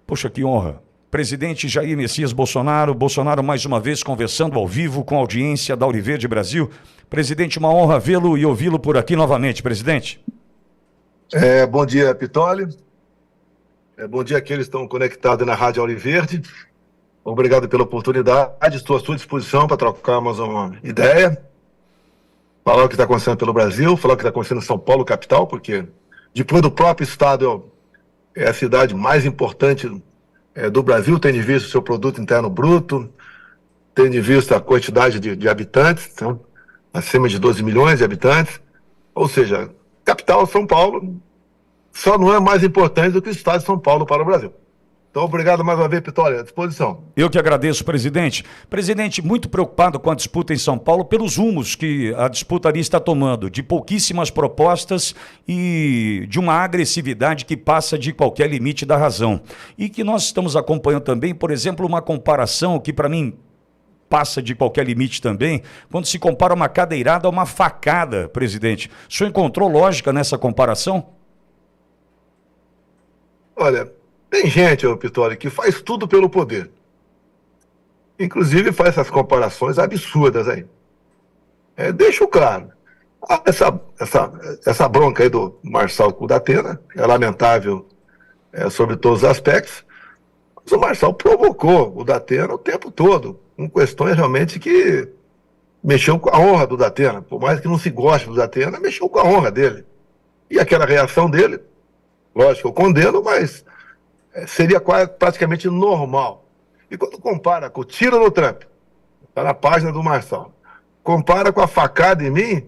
Poxa, que honra. Presidente Jair Messias Bolsonaro, Bolsonaro mais uma vez conversando ao vivo com a audiência da Auriverde Brasil. Presidente, uma honra vê-lo e ouvi-lo por aqui novamente, presidente. Bom dia, Pitoli. Bom dia àqueles que estão conectados na Rádio Auriverde. Obrigado pela oportunidade. Estou à sua disposição para trocarmos uma ideia, falar o que está acontecendo pelo Brasil, falar o que está acontecendo em São Paulo, capital, porque depois do próprio estado é a cidade mais importante do Brasil, tendo em vista o seu produto interno bruto, tendo em vista a quantidade de habitantes, então, acima de 12 milhões de habitantes. Ou seja, capital São Paulo só não é mais importante do que o estado de São Paulo para o Brasil. Então, obrigado mais uma vez, Pitoli, à disposição. Eu que agradeço, presidente. Presidente, muito preocupado com a disputa em São Paulo pelos rumos que a disputa ali está tomando, de pouquíssimas propostas e de uma agressividade que passa de qualquer limite da razão. E que nós estamos acompanhando também, por exemplo, uma comparação que para mim passa de qualquer limite também, quando se compara uma cadeirada a uma facada, presidente. O senhor encontrou lógica nessa comparação? Olha, tem gente, Pitoli, que faz tudo pelo poder. Inclusive faz essas comparações absurdas aí. Deixo claro. Essa bronca aí do Marçal com o Datena é lamentável sobre todos os aspectos. Mas o Marçal provocou o Datena o tempo todo, com questões realmente que mexeu com a honra do Datena. Por mais que não se goste do Datena, mexeu com a honra dele. E aquela reação dele, lógico, eu condeno, mas seria praticamente normal. E quando compara com o tiro no Trump, está na página do Marçal, compara com a facada em mim,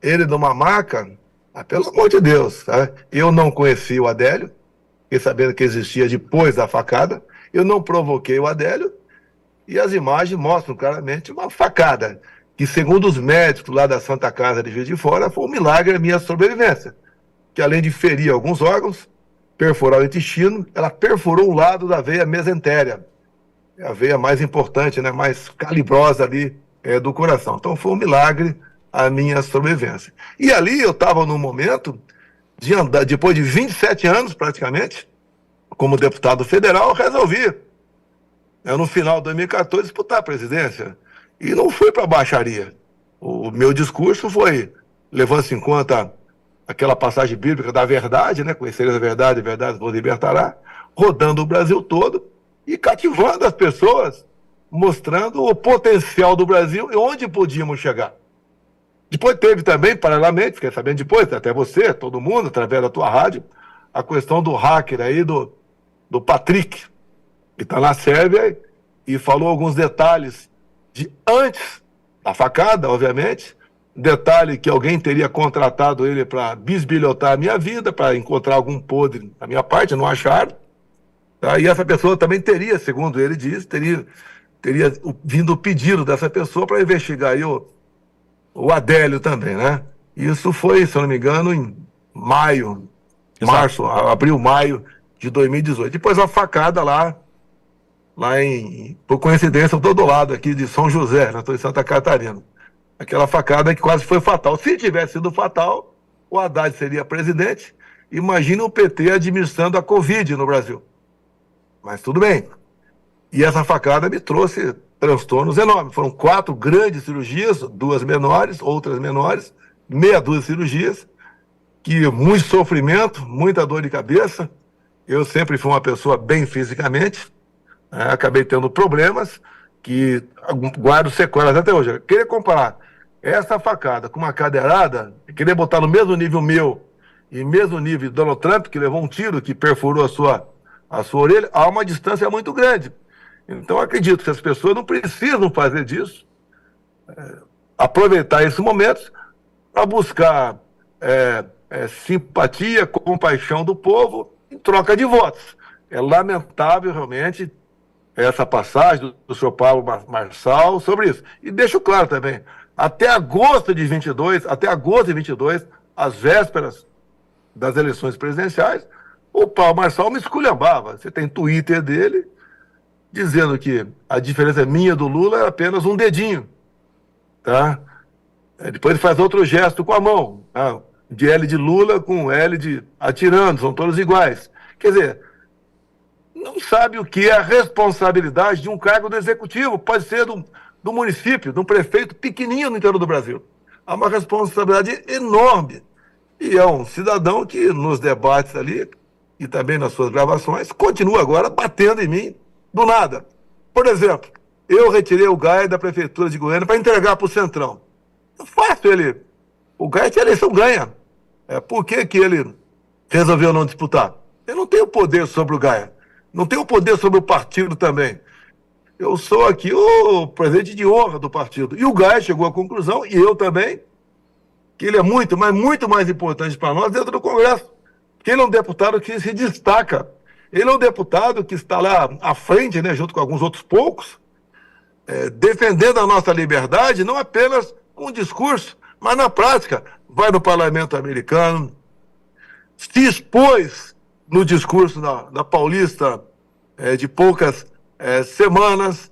ele numa maca, pelo amor de Deus, tá? Eu não conheci o Adélio, fiquei sabendo que existia depois da facada, eu não provoquei o Adélio, e as imagens mostram claramente uma facada, que segundo os médicos lá da Santa Casa de Juiz de Fora, foi um milagre a minha sobrevivência, que além de ferir alguns órgãos, perfurar o intestino, ela perfurou um lado da veia mesentérea, a veia mais importante, né, mais calibrosa ali do coração. Então foi um milagre a minha sobrevivência. E ali eu estava num momento de andar, depois de 27 anos praticamente, como deputado federal, resolvi, no final de 2014, disputar a presidência. E não fui para a baixaria. O meu discurso foi, levando-se em conta aquela passagem bíblica da verdade, né? Conhecereis a verdade vos libertará, rodando o Brasil todo e cativando as pessoas, mostrando o potencial do Brasil e onde podíamos chegar. Depois teve também, paralelamente, fiquei sabendo depois, até você, todo mundo, através da tua rádio, a questão do hacker aí, do Patrick, que está na Sérvia e falou alguns detalhes de antes da facada, obviamente, detalhe que alguém teria contratado ele para bisbilhotar a minha vida, para encontrar algum podre da minha parte, não acharam. Tá? E essa pessoa também teria, segundo ele disse, teria vindo o pedido dessa pessoa para investigar aí o Adélio também, né? Isso foi, se eu não me engano, em abril, maio de 2018. Depois a facada lá por coincidência, eu estou do lado aqui de São José, estou em Santa Catarina. Aquela facada que quase foi fatal. Se tivesse sido fatal, o Haddad seria presidente. Imagina o PT administrando a Covid no Brasil. Mas tudo bem. E essa facada me trouxe transtornos enormes. Foram 4 grandes cirurgias, 2 menores, outras menores, meia dúzia de cirurgias, que muito sofrimento, muita dor de cabeça. Eu sempre fui uma pessoa bem fisicamente, acabei tendo problemas que guardo sequelas até hoje. Eu queria comparar essa facada com uma cadeirada, queria botar no mesmo nível meu e mesmo nível do Donald Trump, que levou um tiro que perfurou a sua orelha, há uma distância muito grande. Então eu acredito que as pessoas não precisam fazer disso, aproveitar esses momentos para buscar simpatia, compaixão do povo em troca de votos. É lamentável realmente essa passagem do senhor Paulo Marçal sobre isso. E deixo claro também, até agosto de 22, às vésperas das eleições presidenciais, o Paulo Marçal me esculhambava. Você tem Twitter dele dizendo que a diferença minha do Lula é apenas um dedinho, tá? Depois ele faz outro gesto com a mão, tá? De L de Lula com L de atirando, são todos iguais. Quer dizer, não sabe o que é a responsabilidade de um cargo do executivo, pode ser do município, de um prefeito pequenininho no interior do Brasil. Há uma responsabilidade enorme. E é um cidadão que, nos debates ali, e também nas suas gravações, continua agora batendo em mim do nada. Por exemplo, eu retirei o Gaia da Prefeitura de Goiânia para entregar para o Centrão. É fácil ele. O Gaia tinha eleição ganha. Por que ele resolveu não disputar? Eu não tenho poder sobre o Gaia. Não tenho poder sobre o partido também. Eu sou aqui o presidente de honra do partido. E o Gaia chegou à conclusão, e eu também, que ele é muito, mas muito mais importante para nós dentro do Congresso. Porque ele é um deputado que se destaca. Ele é um deputado que está lá à frente, né, junto com alguns outros poucos, defendendo a nossa liberdade, não apenas com um discurso, mas na prática. Vai no parlamento americano, se expôs no discurso da Paulista de poucas semanas,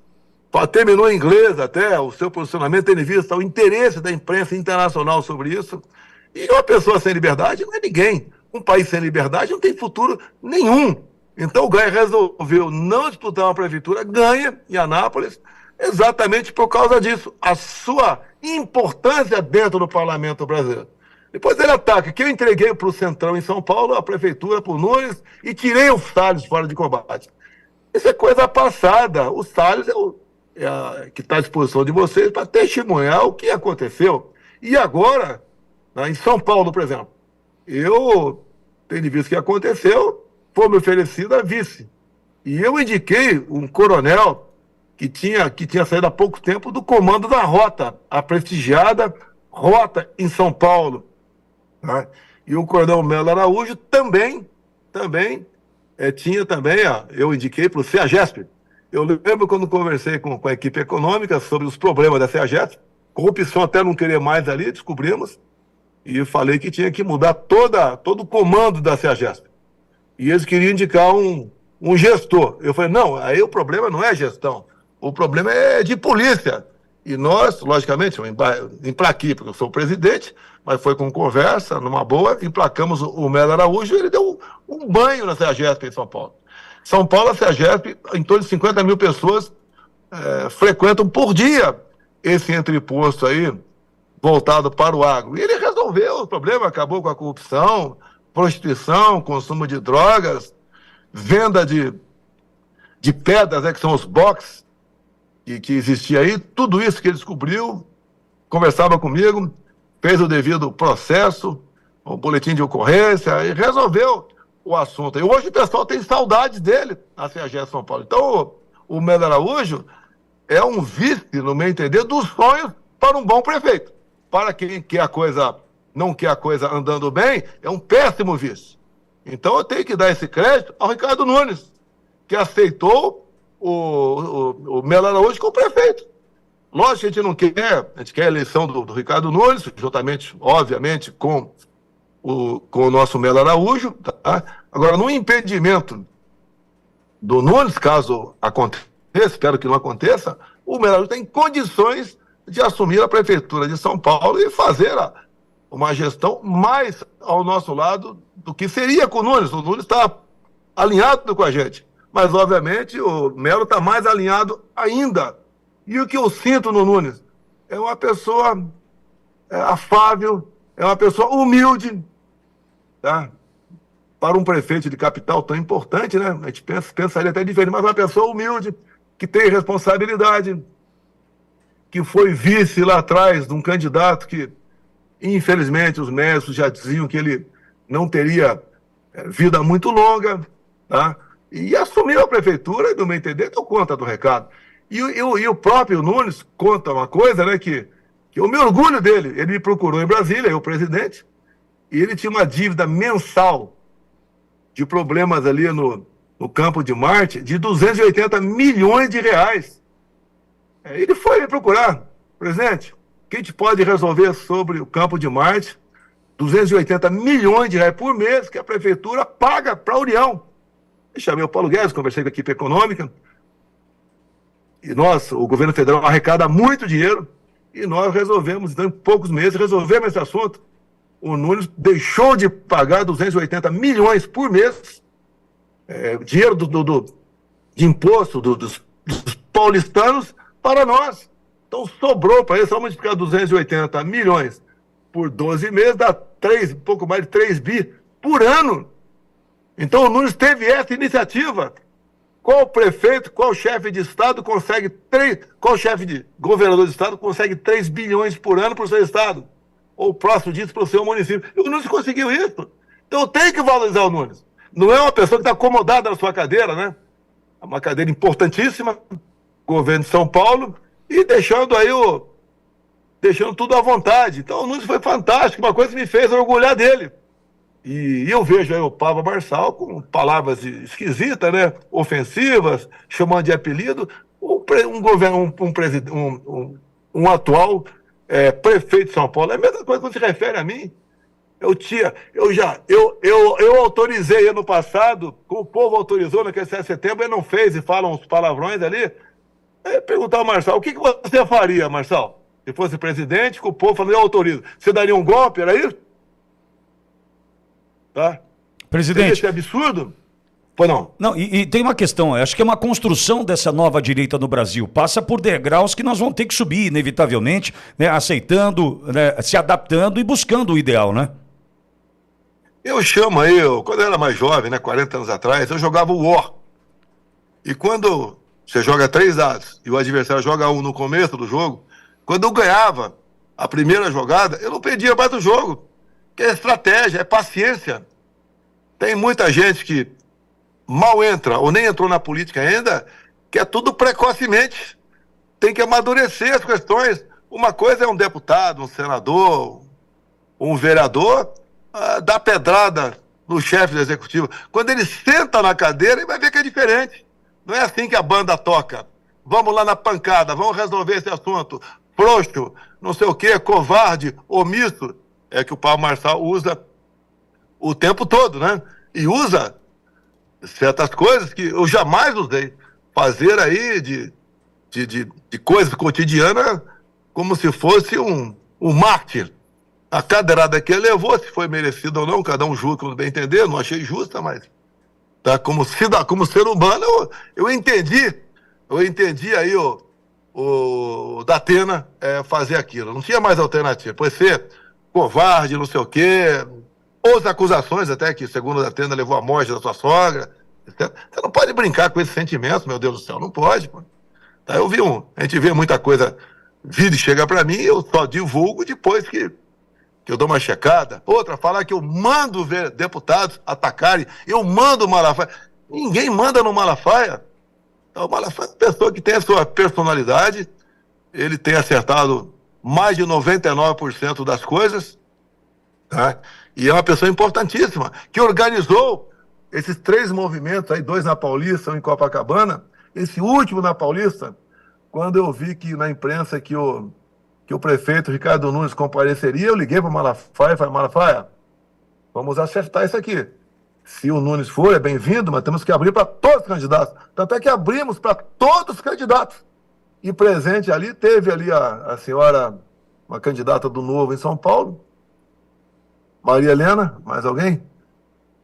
terminou em inglês até o seu posicionamento, tendo em vista o interesse da imprensa internacional sobre isso. E uma pessoa sem liberdade não é ninguém. Um país sem liberdade não tem futuro nenhum. Então o Gaia resolveu não disputar uma prefeitura, ganha em Anápolis, exatamente por causa disso, a sua importância dentro do parlamento brasileiro. Depois ele ataca que eu entreguei para o Centrão em São Paulo, a prefeitura por Nunes, e tirei o Salles fora de combate. Isso é coisa passada. O Salles que está à disposição de vocês para testemunhar o que aconteceu. E agora, em São Paulo, por exemplo, eu tenho visto o que aconteceu, foi me oferecido a vice. E eu indiquei um coronel que tinha saído há pouco tempo do comando da Rota, a prestigiada Rota em São Paulo. Tá? E o coronel Melo Araújo também tinha também, eu indiquei para o CEAGESP. Eu lembro quando conversei com a equipe econômica sobre os problemas da CEAGESP, corrupção até não querer mais ali, descobrimos, e falei que tinha que mudar todo o comando da CEAGESP. E eles queriam indicar um gestor. Eu falei, não, aí o problema não é gestão, o problema é de polícia. E nós, logicamente, eu emplaquei, porque eu sou o presidente, mas foi com conversa, numa boa, emplacamos o Melo Araújo, e ele deu um banho na CEAGESP em São Paulo. São Paulo, a CEAGESP, em torno de 50 mil pessoas frequentam por dia esse entreposto aí, voltado para o agro. E ele resolveu o problema, acabou com a corrupção, prostituição, consumo de drogas, venda de pedras, que são os box, que existia aí. Tudo isso que ele descobriu, conversava comigo, fez o devido processo, o boletim de ocorrência, e resolveu o assunto. E hoje o pessoal tem saudades dele na CEAGESP São Paulo. Então, o Melo Araújo é um vice, no meu entender, dos sonhos para um bom prefeito. Para quem quer não quer a coisa andando bem, é um péssimo vice. Então, eu tenho que dar esse crédito ao Ricardo Nunes, que aceitou o Melo Araújo como prefeito. Lógico que a gente não quer, a gente quer a eleição do Ricardo Nunes, juntamente, obviamente, com o nosso Melo Araújo. Tá? Agora, no impedimento do Nunes, caso aconteça, espero que não aconteça, o Melo Araújo tem condições de assumir a prefeitura de São Paulo e fazer uma gestão mais ao nosso lado do que seria com o Nunes. O Nunes está alinhado com a gente, mas, obviamente, o Melo está mais alinhado ainda. E o que eu sinto no Nunes é uma pessoa afável, é uma pessoa humilde, tá? Para um prefeito de capital tão importante, né? A gente pensaria até diferente, mas uma pessoa humilde, que tem responsabilidade, que foi vice lá atrás de um candidato que, infelizmente, os médicos já diziam que ele não teria vida muito longa, tá? E assumiu a prefeitura, e, no meu entender, deu conta do recado. E o próprio Nunes conta uma coisa, né, que eu me orgulho dele. Ele me procurou em Brasília, o presidente, e ele tinha uma dívida mensal de problemas ali no Campo de Marte de 280 milhões de reais. Ele foi me procurar, presidente, o que a gente pode resolver sobre o Campo de Marte? 280 milhões de reais por mês que a prefeitura paga para a União. Eu chamei o Paulo Guedes, conversei com a equipe econômica, e o governo federal arrecada muito dinheiro, e nós resolvemos, então, em poucos meses, resolvemos esse assunto. O Nunes deixou de pagar 280 milhões por mês, dinheiro de imposto dos paulistanos para nós. Então sobrou para eles, só multiplicar 280 milhões por 12 meses, dá pouco mais de 3 bi por ano. Então o Nunes teve essa iniciativa. Qual prefeito, qual chefe de Estado consegue qual chefe de governador de Estado consegue 3 bilhões por ano para o seu Estado? Ou próximo disso para o seu município? E o Nunes conseguiu isso. Então eu tenho que valorizar o Nunes. Não é uma pessoa que está acomodada na sua cadeira, né? É uma cadeira importantíssima, governo de São Paulo, e deixando tudo à vontade. Então o Nunes foi fantástico, uma coisa que me fez orgulhar dele. E eu vejo aí o Pablo Marçal com palavras esquisitas, né? Ofensivas, chamando de apelido, um atual prefeito de São Paulo. É a mesma coisa quando se refere a mim. Eu autorizei ano passado, como o povo autorizou naquele 7 de setembro, ele não fez e fala uns palavrões ali. Perguntar ao Marçal, o que você faria, Marçal? Se fosse presidente, com o povo falando, eu autorizo. Você daria um golpe, era isso? Tá? Presidente. Esse absurdo? Pois não. Não, e tem uma questão, acho que é uma construção dessa nova direita no Brasil. Passa por degraus que nós vamos ter que subir, inevitavelmente, né, aceitando, né, se adaptando e buscando o ideal, né? Quando eu era mais jovem, né, 40 anos atrás, eu jogava o War. E quando você joga 3 dados e o adversário joga 1 no começo do jogo, quando eu ganhava a primeira jogada, eu não perdia mais do jogo. Que é estratégia, é paciência. Tem muita gente que mal entra ou nem entrou na política ainda, que é tudo precocemente. Tem que amadurecer as questões. Uma coisa é um deputado, um senador, um vereador, dar pedrada no chefe do executivo. Quando ele senta na cadeira, ele vai ver que é diferente. Não é assim que a banda toca. Vamos lá na pancada, vamos resolver esse assunto. Frouxo, não sei o quê, covarde, omisso. É que o Pablo Marçal usa o tempo todo, né? E usa certas coisas que eu jamais usei. Fazer aí de coisas cotidianas como se fosse um mártir. A cadeirada que ele levou, se foi merecido ou não, cada um julga como bem entender, não achei justa, mas tá, como ser humano, eu entendi aí o Datena fazer aquilo. Não tinha mais alternativa. Pode ser covarde, não sei o quê, ou as acusações até que, segundo a Datena, levou à morte da sua sogra. Você não pode brincar com esses sentimentos, meu Deus do céu, não pode. Pô. Tá, a gente vê muita coisa vir e chega para mim, eu só divulgo depois que eu dou uma checada. Outra, falar que eu mando ver deputados atacarem, eu mando o Malafaia. Ninguém manda no Malafaia. Então, o Malafaia é uma pessoa que tem a sua personalidade, ele tem acertado mais de 99% das coisas, tá? E é uma pessoa importantíssima, que organizou esses 3 movimentos, aí 2 na Paulista, 1 em Copacabana, esse último na Paulista, quando eu vi que na imprensa que o prefeito Ricardo Nunes compareceria, eu liguei para o Malafaia e falei, Malafaia, vamos acertar isso aqui. Se o Nunes for, é bem-vindo, mas temos que abrir para todos os candidatos. Tanto é que abrimos para todos os candidatos. E presente ali, teve ali a senhora, uma candidata do Novo em São Paulo, Maria Helena, mais alguém?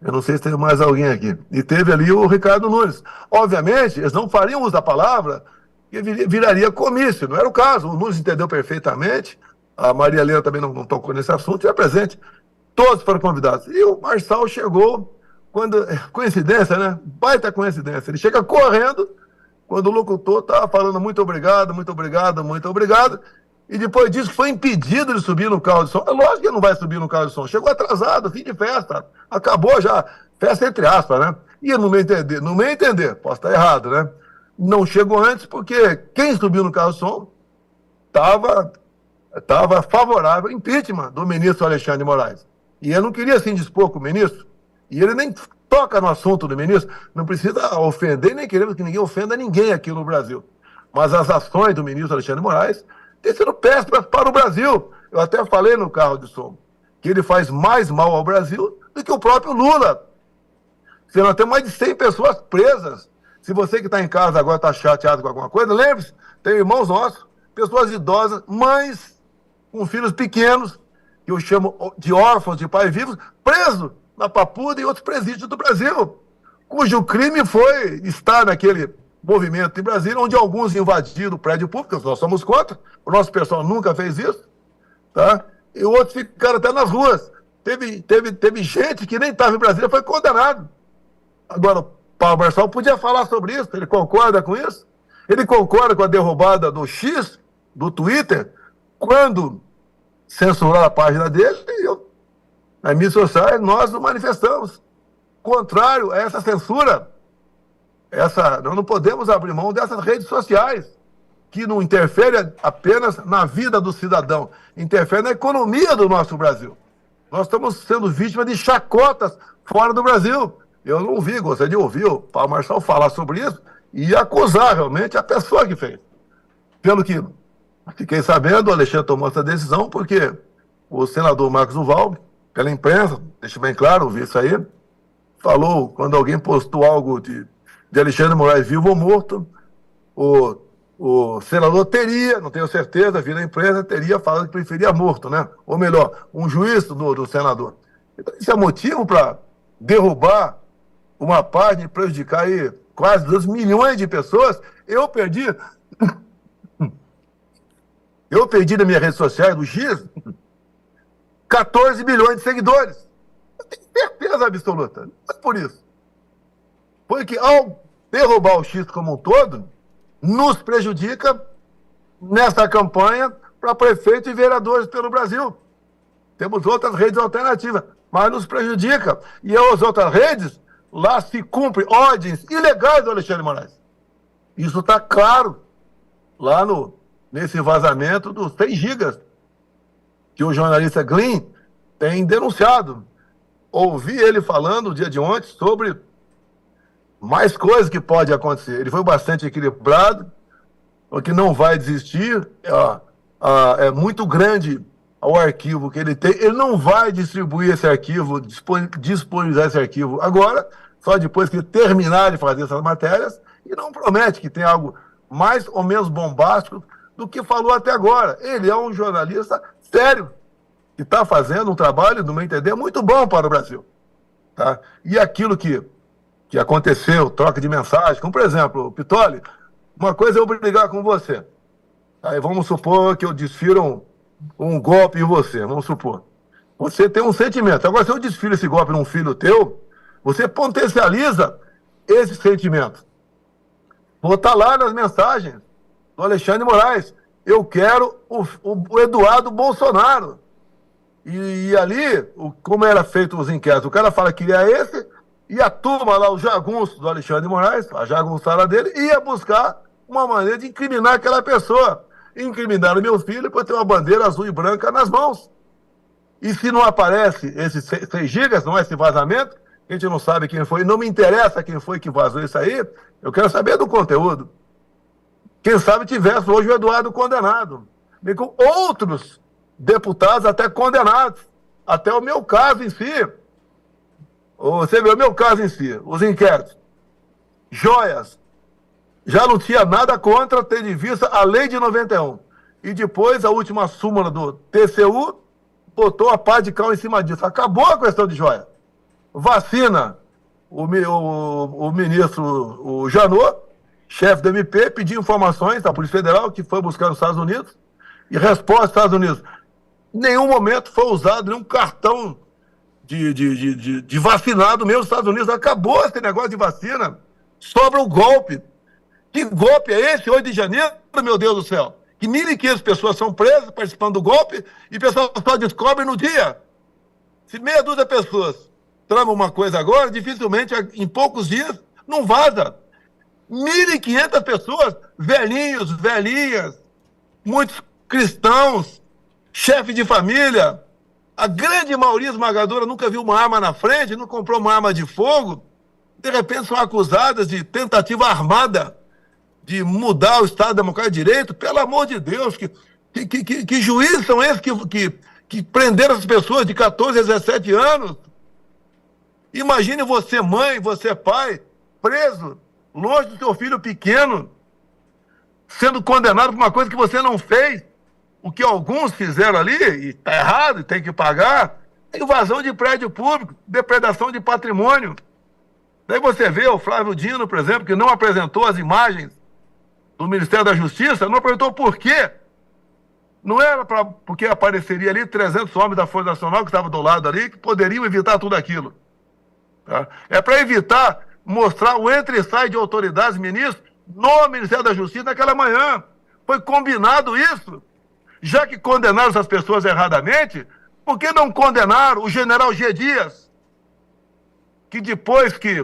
Eu não sei se tem mais alguém aqui. E teve ali o Ricardo Nunes. Obviamente, eles não fariam uso da palavra, que viraria comício. Não era o caso. O Nunes entendeu perfeitamente. A Maria Helena também não tocou nesse assunto, e é presente. Todos foram convidados. E o Marçal chegou, coincidência, né? Baita coincidência. Ele chega correndo, quando o locutor estava falando muito obrigado, muito obrigado, muito obrigado, e depois disso foi impedido de subir no carro de som. É lógico que ele não vai subir no carro de som. Chegou atrasado, fim de festa. Acabou já. Festa entre aspas, né? E no meu entender, posso estar errado, né? Não chegou antes porque quem subiu no carro de som estava favorável ao impeachment do ministro Alexandre de Moraes. E ele não queria se indispor com o ministro. E ele nem toca no assunto do ministro. Não precisa ofender, nem queremos que ninguém ofenda ninguém aqui no Brasil. Mas as ações do ministro Alexandre de Moraes têm sido péssimas para o Brasil. Eu até falei no carro de som que ele faz mais mal ao Brasil do que o próprio Lula. Se nós temos mais de 100 pessoas presas. Se você que está em casa agora está chateado com alguma coisa, lembre-se, tem irmãos nossos, pessoas idosas, mães com filhos pequenos, que eu chamo de órfãos de pais vivos, presos na Papuda e outros presídios do Brasil, cujo crime foi estar movimento em Brasília, onde alguns invadiram o prédio público, nós somos contra, o nosso pessoal nunca fez isso, tá? E outros ficaram até nas ruas. Teve gente que nem estava em Brasília, foi condenado. Agora, o Paulo Marçal podia falar sobre isso, ele concorda com isso? Ele concorda com a derrubada do X, do Twitter, quando censuraram a página dele, e nas mídias sociais nós nos manifestamos. Contrário a essa censura, nós não podemos abrir mão dessas redes sociais, que não interferem apenas na vida do cidadão, interferem na economia do nosso Brasil. Nós estamos sendo vítimas de chacotas fora do Brasil. Eu não gostaria de ouvir o Paulo Marçal falar sobre isso e acusar realmente a pessoa que fez. Pelo que fiquei sabendo, o Alexandre tomou essa decisão porque o senador Marcos Duval, pela imprensa, deixa bem claro, vi isso aí, falou, quando alguém postou algo de Alexandre de Moraes vivo ou morto, o senador teria, não tenho certeza, vi na imprensa, teria falado que preferia morto, né? Ou melhor, um juiz do senador. Então, isso é motivo para derrubar uma página e prejudicar aí quase 2 milhões de pessoas. Eu perdi nas minhas redes sociais, do X, 14 milhões de seguidores. Eu tenho certeza absoluta. Não é por isso. Foi que ao derrubar o X como um todo, nos prejudica nessa campanha para prefeito e vereadores pelo Brasil. Temos outras redes alternativas, mas nos prejudica. E as outras redes, lá se cumprem ordens ilegais do Alexandre de Moraes. Isso está claro lá nesse vazamento dos 6 gigas que o jornalista Glyn tem denunciado. Ouvi ele falando no dia de ontem sobre mais coisas que podem acontecer. Ele foi bastante equilibrado, porque não vai desistir. É muito grande o arquivo que ele tem. Ele não vai distribuir esse arquivo, disponibilizar esse arquivo agora, só depois que ele terminar de fazer essas matérias, e não promete que tem algo mais ou menos bombástico do que falou até agora. Ele é um jornalista sério, que está fazendo um trabalho, no meu entender, muito bom para o Brasil. Tá? E aquilo que aconteceu, troca de mensagem, como por exemplo, Pitoli, uma coisa é eu brigar com você. Aí vamos supor que eu desfiro um golpe em você, vamos supor. Você tem um sentimento. Agora, se eu desfiro esse golpe num filho teu, você potencializa esse sentimento. Vou estar lá nas mensagens do Alexandre de Moraes. Eu quero o Eduardo Bolsonaro. E ali, como era feito os inquéritos, o cara fala que queria esse, e a turma lá, o jagunço do Alexandre de Moraes, a jagunçada dele, ia buscar uma maneira de incriminar aquela pessoa. Incriminaram meu filho por ter uma bandeira azul e branca nas mãos. E se não aparece esses 6 gigas, não é esse vazamento, a gente não sabe quem foi, não me interessa quem foi que vazou isso aí, eu quero saber do conteúdo. Quem sabe tivesse hoje o Eduardo condenado. E com outros deputados até condenados. Até o meu caso em si. Você vê o meu caso em si, os inquéritos. Joias. Já não tinha nada contra, tendo em vista a lei de 91. E depois a última súmula do TCU botou a pá de cal em cima disso. Acabou a questão de joia. Vacina. O ministro, o Janot, chefe do MP, pediu informações da Polícia Federal, que foi buscar nos Estados Unidos, e resposta dos Estados Unidos. Em nenhum momento foi usado nenhum cartão de vacinado mesmo nos Estados Unidos. Acabou esse negócio de vacina. Sobra o golpe. Que golpe é esse, 8 de janeiro, meu Deus do céu? Que 1.500 pessoas são presas participando do golpe e o pessoal só descobre no dia. Se meia dúzia de pessoas tramam uma coisa agora, dificilmente, em poucos dias, não vaza. 1.500 pessoas, velhinhos, velhinhas, muitos cristãos, chefe de família, a grande maioria esmagadora nunca viu uma arma na frente, não comprou uma arma de fogo, de repente são acusadas de tentativa armada de mudar o Estado Democrático de Direito. Pelo amor de Deus, que juízes são esses que prenderam essas pessoas de 14 a 17 anos? Imagine você, mãe, você, pai, preso, longe do seu filho pequeno, sendo condenado por uma coisa que você não fez. O que alguns fizeram ali, e está errado, e tem que pagar, é invasão de prédio público, depredação de patrimônio. Daí você vê o Flávio Dino, por exemplo, que não apresentou as imagens do Ministério da Justiça, não apresentou por quê? Não era porque apareceria ali 300 homens da Força Nacional que estavam do lado ali, que poderiam evitar tudo aquilo. Tá? É para evitar mostrar o entra e sai de autoridades, ministros, no Ministério da Justiça naquela manhã. Foi combinado isso. Já que condenaram essas pessoas erradamente, por que não condenaram o general G. Dias? Que depois que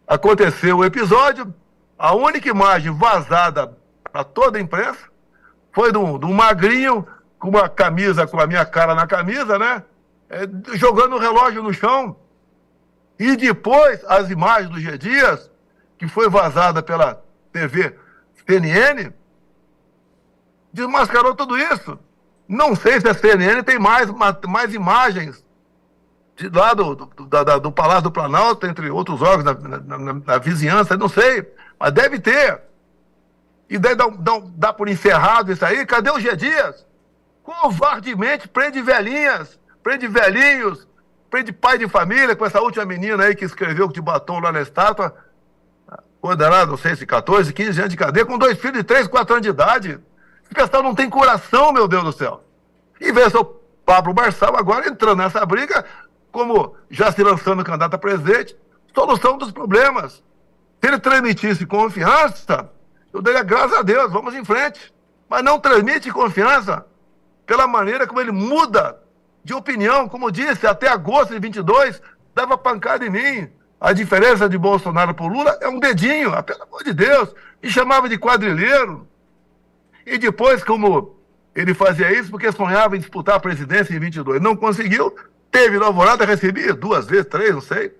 aconteceu o episódio, a única imagem vazada para toda a imprensa foi de um magrinho com uma camisa, com a minha cara na camisa, né? Jogando o relógio no chão. E depois as imagens do G. Dias, que foi vazada pela TV CNN, desmascarou tudo isso. Não sei se a CNN tem mais imagens lá do Palácio do Planalto, entre outros órgãos na vizinhança, não sei, mas deve ter. E daí dá por encerrado isso aí. Cadê o G. Dias? Covardemente prende velhinhas, prende velhinhos, prende pai de família, com essa última menina aí que escreveu de batom lá na estátua, condenado, não sei se 14, 15 anos de cadeia, com 2 filhos de 3, 4 anos de idade. Esse pessoal não tem coração, meu Deus do céu. E vê o Pablo Marçal agora entrando nessa briga, como já se lançando candidato a presidente, solução dos problemas. Se ele transmitisse confiança, eu daria graças a Deus, vamos em frente. Mas não transmite confiança pela maneira como ele muda de opinião. Como disse, até agosto de 22, dava pancada em mim. A diferença de Bolsonaro para o Lula é um dedinho, pelo amor de Deus. E chamava de quadrilheiro. E depois, como ele fazia isso, porque sonhava em disputar a presidência em 22. Não conseguiu, teve na Alvorada, recebi 2 vezes, 3, não sei.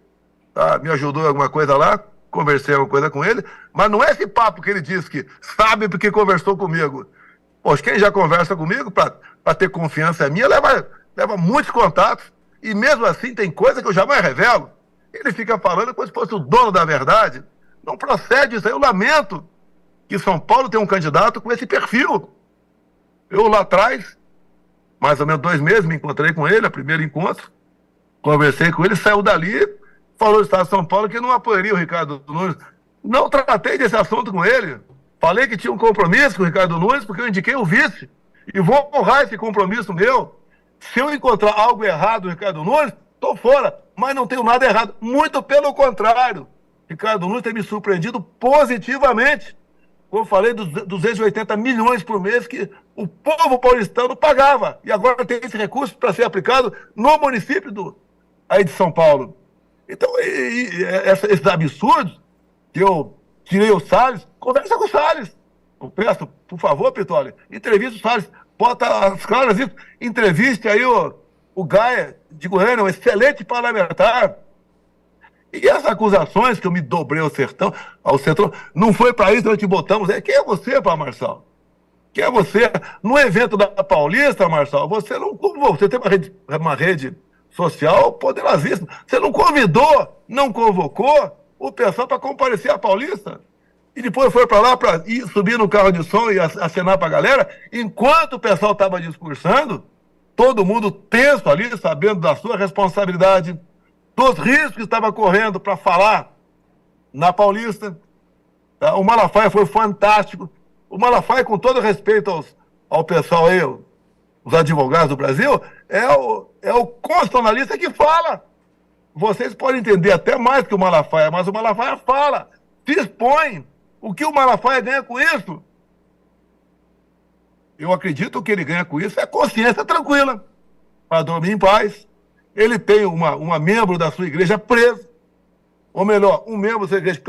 Tá, me ajudou em alguma coisa lá, conversei alguma coisa com ele. Mas não é esse papo que ele disse que sabe porque conversou comigo. Poxa, quem já conversa comigo, para ter confiança minha, leva muitos contatos. E mesmo assim tem coisa que eu jamais revelo. Ele fica falando como se fosse o dono da verdade. Não procede isso aí. Eu lamento que São Paulo tem um candidato com esse perfil. Eu lá atrás, mais ou menos 2 meses, me encontrei com ele, a primeiro encontro, conversei com ele, saiu dali, falou do Estado de São Paulo que não apoiaria o Ricardo Nunes. Não tratei desse assunto com ele. Falei que tinha um compromisso com o Ricardo Nunes porque eu indiquei o vice. E vou honrar esse compromisso meu. Se eu encontrar algo errado no Ricardo Nunes, estou fora. Mas não tenho nada errado. Muito pelo contrário. Ricardo Nunes tem me surpreendido positivamente. Como eu falei, dos 280 milhões por mês que o povo paulistano pagava. E agora tem esse recurso para ser aplicado no município aí de São Paulo. Então, esses absurdos que eu tirei o Salles, conversa com o Salles. Eu peço, por favor, Pitoli, entrevista o Salles. Bota as claras isso. Entreviste aí o Gaia de Goiânia, um excelente parlamentar. E essas acusações que eu me dobrei ao centrão, não foi para isso que nós te botamos. Quem é você, Paulo Marçal? Quem é você? No evento da Paulista, Marçal, você tem uma rede social poderosíssima. Você não convidou, não convocou o pessoal para comparecer à Paulista. E depois foi para lá para subir no carro de som e acenar para a galera. Enquanto o pessoal estava discursando, todo mundo tenso ali, sabendo da sua responsabilidade, dos riscos que estava correndo para falar na Paulista. Tá? O Malafaia foi fantástico. O Malafaia, com todo respeito ao pessoal aí, os advogados do Brasil, é o constitucionalista que fala. Vocês podem entender até mais que o Malafaia, mas o Malafaia fala, se expõe. O que o Malafaia ganha com isso? Eu acredito que o que ele ganha com isso é consciência tranquila, para dormir em paz. Ele tem uma membro da sua igreja presa, ou melhor, um membro da sua igreja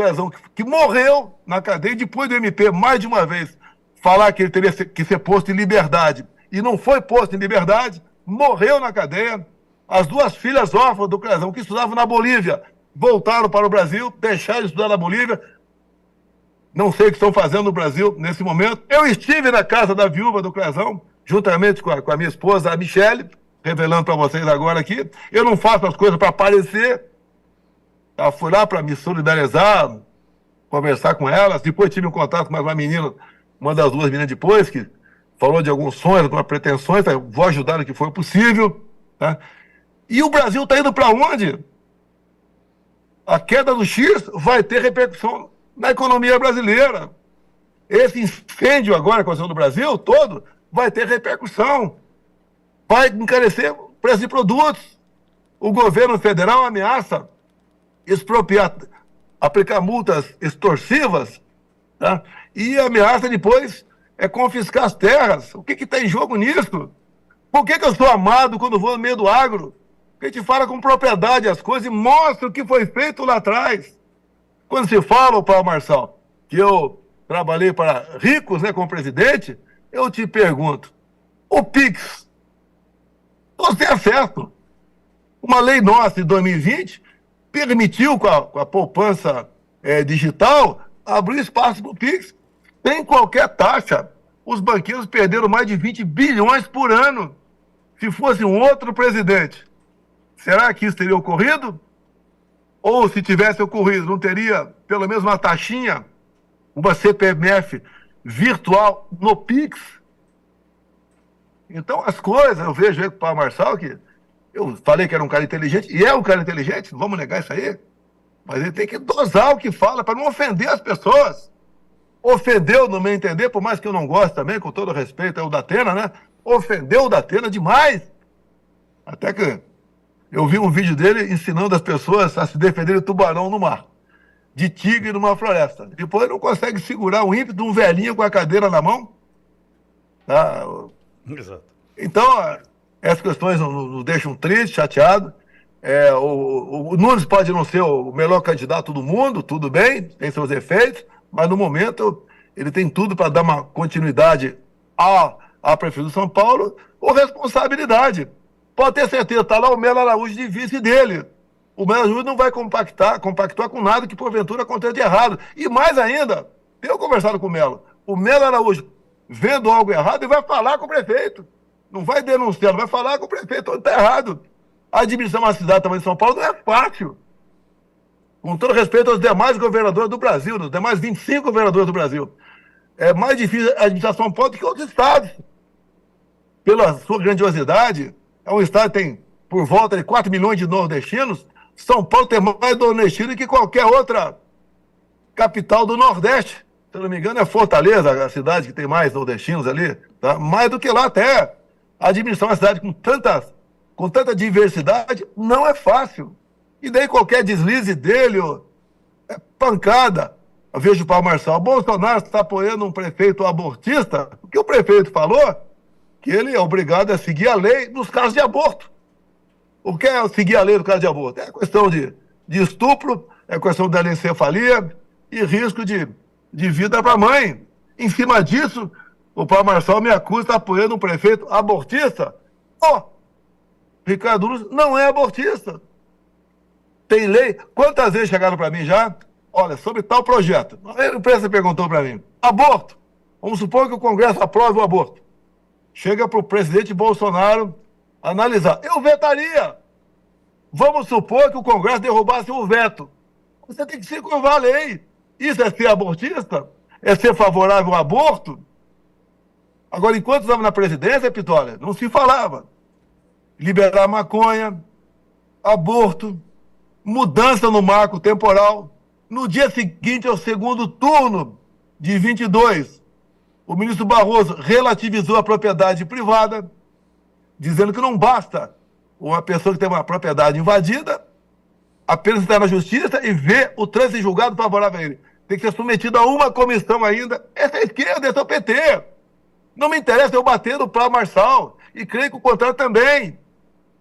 que morreu na cadeia, e depois do MP, mais de uma vez, falar que ele teria que ser posto em liberdade, e não foi posto em liberdade, morreu na cadeia. As 2 filhas órfãs do Clezão, que estudavam na Bolívia, voltaram para o Brasil, deixaram de estudar na Bolívia, não sei o que estão fazendo no Brasil nesse momento. Eu estive na casa da viúva do Clezão, juntamente com a minha esposa, a Michele, revelando para vocês agora aqui. Eu não faço as coisas para aparecer. Eu fui lá para me solidarizar, conversar com elas. Depois tive um contato com mais uma menina, uma das 2 meninas depois, que falou de alguns sonhos, algumas pretensões. Vou ajudar no que for possível. Tá? E o Brasil está indo para onde? A queda do X vai ter repercussão na economia brasileira. Esse incêndio agora que aconteceu no Brasil todo vai ter repercussão. Vai encarecer o preço de produtos. O governo federal ameaça expropriar, aplicar multas extorsivas, tá? E ameaça depois confiscar as terras. O que está em jogo nisso? Por que eu sou amado quando vou no meio do agro? Porque a gente fala com propriedade as coisas e mostra o que foi feito lá atrás. Quando se fala, Paulo Marçal, que eu trabalhei para ricos, né, como presidente, eu te pergunto, o PIX, você é certo. Uma lei nossa de 2020 permitiu, com a poupança digital, abrir espaço para o PIX sem qualquer taxa. Os banqueiros perderam mais de 20 bilhões por ano. Se fosse um outro presidente, será que isso teria ocorrido? Ou se tivesse ocorrido, não teria pelo menos uma taxinha, uma CPMF virtual no PIX? Então as coisas, eu vejo aí com o Paulo Marçal, que eu falei que era um cara inteligente, e é um cara inteligente, não vamos negar isso aí, mas ele tem que dosar o que fala para não ofender as pessoas. Ofendeu, no meu entender, por mais que eu não goste também, com todo respeito, é o Datena, né? Ofendeu o Datena demais. Até que eu vi um vídeo dele ensinando as pessoas a se defender de tubarão no mar, de tigre numa floresta. Depois não consegue segurar o ímpeto de um velhinho com a cadeira na mão. Tá? Exato. Então, essas questões nos deixam triste, chateado. O Nunes pode não ser o melhor candidato do mundo, tudo bem, tem seus efeitos, mas no momento ele tem tudo para dar uma continuidade à Prefeitura de São Paulo ou responsabilidade. Pode ter certeza, está lá o Melo Araújo de vice dele. O Melo Araújo não vai compactuar com nada que porventura aconteça de errado. E mais ainda, tenho conversado com o Melo Araújo, vendo algo errado, ele vai falar com o prefeito. Não vai denunciar, vai falar com o prefeito, onde está errado. A administrar uma cidade também de São Paulo não é fácil. Com todo respeito aos demais governadores do Brasil, os demais 25 governadores do Brasil. É mais difícil a administrar São Paulo do que outros estados. Pela sua grandiosidade, é um estado que tem por volta de 4 milhões de nordestinos. São Paulo tem mais nordestino que qualquer outra capital do Nordeste. Se eu não me engano, é Fortaleza, a cidade que tem mais nordestinos ali. Tá? Mais do que lá até. Administrar uma cidade com tanta diversidade não é fácil. E daí qualquer deslize dele é pancada. Eu vejo o Paulo Marçal, Bolsonaro está apoiando um prefeito abortista. O que o prefeito falou? Que ele é obrigado a seguir a lei nos casos de aborto. O que é seguir a lei no caso de aborto? É questão de estupro, é questão de anencefalia e risco de vida para a mãe. Em cima disso, o Paulo Marçal me acusa de estar apoiando um prefeito abortista. Ricardo Nunes não é abortista. Tem lei. Quantas vezes chegaram para mim já? Olha, sobre tal projeto. A imprensa perguntou para mim. Aborto. Vamos supor que o Congresso aprove o aborto. Chega para o presidente Bolsonaro analisar. Eu vetaria. Vamos supor que o Congresso derrubasse o veto. Você tem que se curvar a lei. Isso é ser abortista? É ser favorável ao aborto? Agora, enquanto estava na presidência, Pitória, não se falava. Liberar maconha, aborto, mudança no marco temporal. No dia seguinte ao segundo turno de 22, o ministro Barroso relativizou a propriedade privada, dizendo que não basta uma pessoa que tem uma propriedade invadida apenas estar na justiça e ver o trânsito julgado favorável a ele. Tem que ser submetido a uma comissão ainda. Essa é a esquerda, esse é o PT. Não me interessa eu bater no Paulo Marçal. E creio que o contrário também.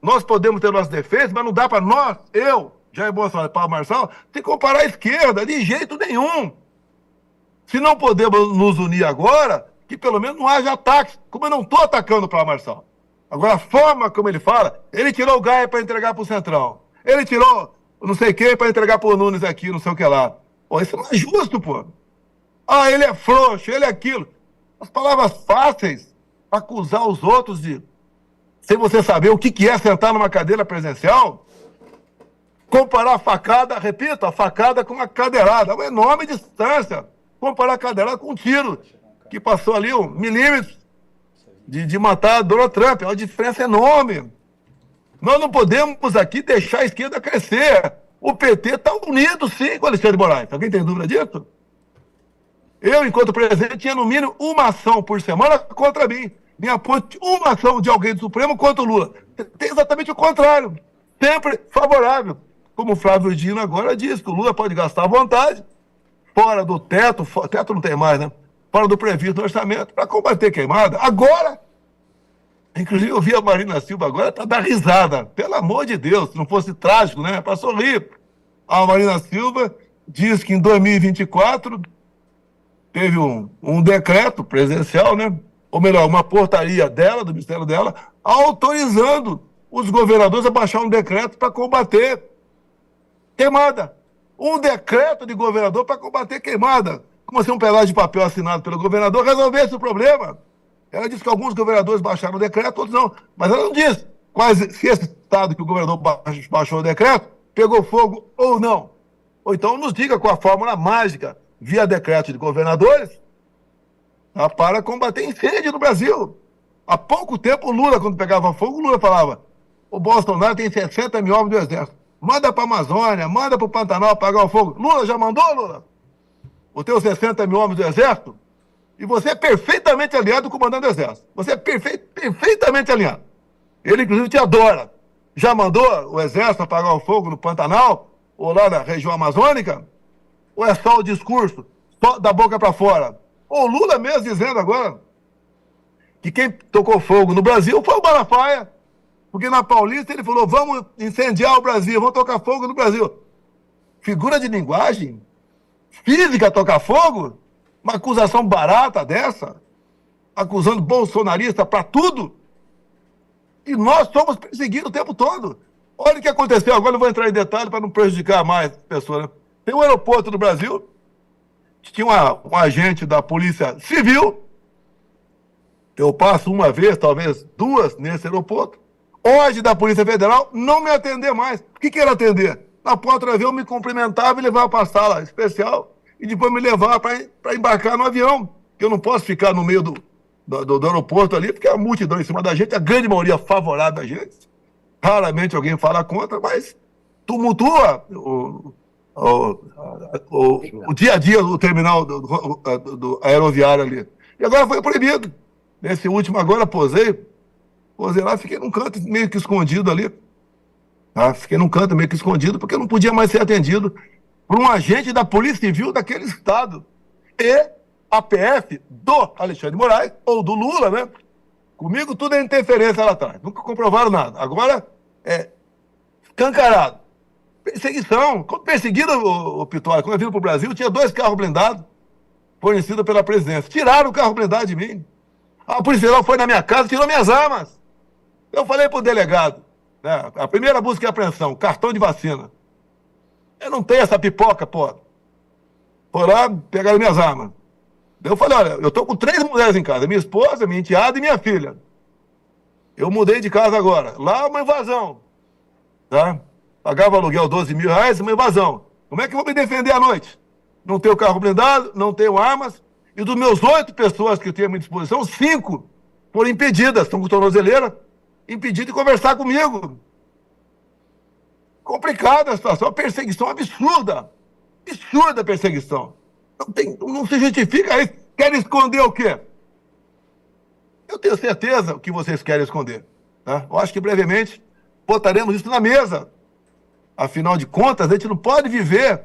Nós podemos ter nossos defeitos, mas não dá para nós, Jair Bolsonaro e Paulo Marçal, se comparar à esquerda, de jeito nenhum. Se não podemos nos unir agora, que pelo menos não haja ataques, como eu não estou atacando o Paulo Marçal. Agora, a forma como ele fala, ele tirou o Gaia para entregar para o Centrão. Ele tirou não sei quem para entregar para o Nunes aqui, não sei o que lá. Isso não é justo, pô. Ele é frouxo, ele é aquilo. As palavras fáceis para acusar os outros de... Sem você saber o que é sentar numa cadeira presencial, comparar a facada, repito, a facada com uma cadeirada, uma enorme distância. Comparar a cadeirada com um tiro, que passou ali 1 milímetro de matar Donald Trump. É uma diferença enorme. Nós não podemos aqui deixar a esquerda crescer. O PT está unido, sim, com o Alexandre de Moraes. Alguém tem dúvida disso? Eu, enquanto presidente, tinha no mínimo uma ação por semana contra mim. Minha ponte, uma ação de alguém do Supremo contra o Lula. Tem exatamente o contrário. Sempre favorável. Como o Flávio Dino agora diz, que o Lula pode gastar à vontade, fora do teto, teto não tem mais, né? Fora do previsto no orçamento, para combater queimada. Agora, inclusive eu vi a Marina Silva agora, tá dando risada. Pelo amor de Deus, se não fosse trágico, né? Para sorrir. A Marina Silva diz que em 2024 teve um decreto presidencial, né? Ou melhor, uma portaria dela, do ministério dela, autorizando os governadores a baixar um decreto para combater queimada. Um decreto de governador para combater queimada. Como se um pedaço de papel assinado pelo governador resolvesse o problema. Ela disse que alguns governadores baixaram o decreto, outros não. Mas ela não disse se esse estado que o governador baixou o decreto pegou fogo ou não. Ou então nos diga com a fórmula mágica, via decreto de governadores, para combater incêndio no Brasil. Há pouco tempo, o Lula, quando pegava fogo, o Lula falava: o Bolsonaro tem 60 mil homens do exército. Manda para a Amazônia, manda para o Pantanal apagar o fogo. Lula já mandou, Lula? Os teus 60 mil homens do exército? E você é perfeitamente aliado com o comandante do exército. Você é perfeitamente alinhado. Ele, inclusive, te adora. Já mandou o exército apagar o fogo no Pantanal? Ou lá na região amazônica? Ou é só o discurso, só da boca para fora? Ou o Lula mesmo dizendo agora que quem tocou fogo no Brasil foi o Malafaia. Porque na Paulista ele falou: vamos incendiar o Brasil, vamos tocar fogo no Brasil. Figura de linguagem física tocar fogo? Uma acusação barata dessa? Acusando bolsonarista para tudo? E nós somos perseguidos o tempo todo. Olha o que aconteceu, agora eu vou entrar em detalhe para não prejudicar mais as pessoas, né? Tem um aeroporto no Brasil, que tinha um agente da Polícia Civil. Eu passo uma vez, talvez duas, nesse aeroporto. Hoje, da Polícia Federal, não me atender mais. O que era atender? Na porta do avião, me cumprimentava e levava para a sala especial e depois me levava para embarcar no avião. Eu não posso ficar no meio do aeroporto ali, porque a multidão em cima da gente, a grande maioria favorável a gente. Raramente alguém fala contra, mas tumultua o dia a dia do terminal do aeroviário ali. E agora foi proibido. Nesse último agora, posei lá, fiquei num canto meio que escondido ali. Fiquei num canto meio que escondido, porque eu não podia mais ser atendido por um agente da Polícia Civil daquele estado. E a PF do Alexandre de Moraes, ou do Lula, né? Comigo tudo é interferência lá atrás. Nunca comprovaram nada. Agora é escancarado. Perseguição. Quando perseguiram o Pitório, quando eu vim para o Brasil, tinha 2 carros blindados fornecidos pela presidência. Tiraram o carro blindado de mim. A Polícia Federal foi na minha casa e tirou minhas armas. Eu falei para o delegado, né, a primeira busca e apreensão, cartão de vacina. Eu não tenho essa pipoca, pô. Foi lá, pegaram minhas armas. Eu falei: olha, eu estou com 3 mulheres em casa, minha esposa, minha enteada e minha filha. Eu mudei de casa agora. Lá uma invasão. Tá? Pagava aluguel R$12 mil, uma invasão. Como é que eu vou me defender à noite? Não tenho carro blindado, não tenho armas. E dos meus 8 pessoas que eu tinha à minha disposição, 5 foram impedidas, estão com tornozeleira, impedidas de conversar comigo. Complicada a situação, perseguição absurda. Absurda perseguição. Não se justifica isso. Querem esconder o quê? Eu tenho certeza que vocês querem esconder. Tá? Eu acho que brevemente botaremos isso na mesa. Afinal de contas, a gente não pode viver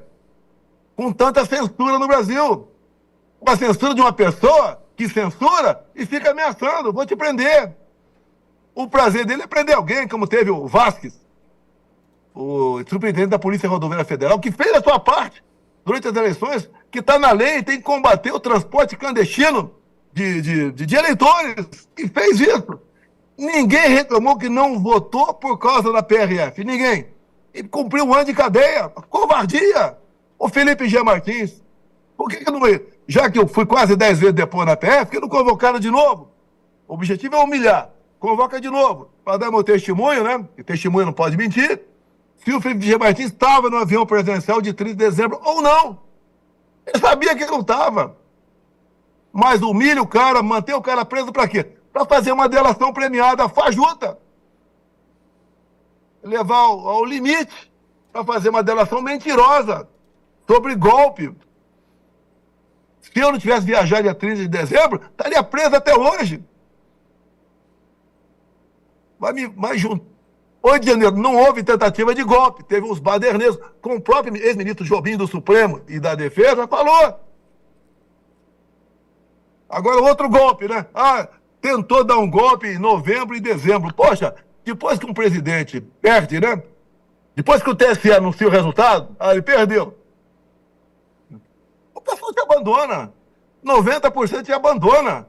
com tanta censura no Brasil. Com a censura de uma pessoa que censura e fica ameaçando: vou te prender. O prazer dele é prender alguém, como teve o Vasquez, o superintendente da Polícia Rodoviária Federal, que fez a sua parte durante as eleições, que está na lei, tem que combater o transporte clandestino de eleitores, e fez isso. Ninguém reclamou que não votou por causa da PRF, ninguém. E cumpriu 1 ano de cadeia. Covardia. O Felipe G. Martins, por que não... Já que eu fui quase 10 vezes depois na PF, por que não convocaram de novo? O objetivo é humilhar. Convoca de novo, para dar meu testemunho, né? E testemunho não pode mentir. Se o Felipe G. Martins estava no avião presidencial de 30 de dezembro ou não. Ele sabia que ele não estava. Mas humilha o cara, mantém o cara preso para quê? Para fazer uma delação premiada fajuta. Levar ao limite para fazer uma delação mentirosa sobre golpe. Se eu não tivesse viajado dia 30 de dezembro, estaria preso até hoje. Mas 8 de janeiro não houve tentativa de golpe, teve uns baderneiros, como o próprio ex-ministro Jobim do Supremo e da Defesa falou. Agora outro golpe, né? Tentou dar um golpe em novembro e dezembro. Poxa, depois que um presidente perde, né? Depois que o TSE anuncia o resultado, ele perdeu. O pessoal te abandona. 90% te abandona.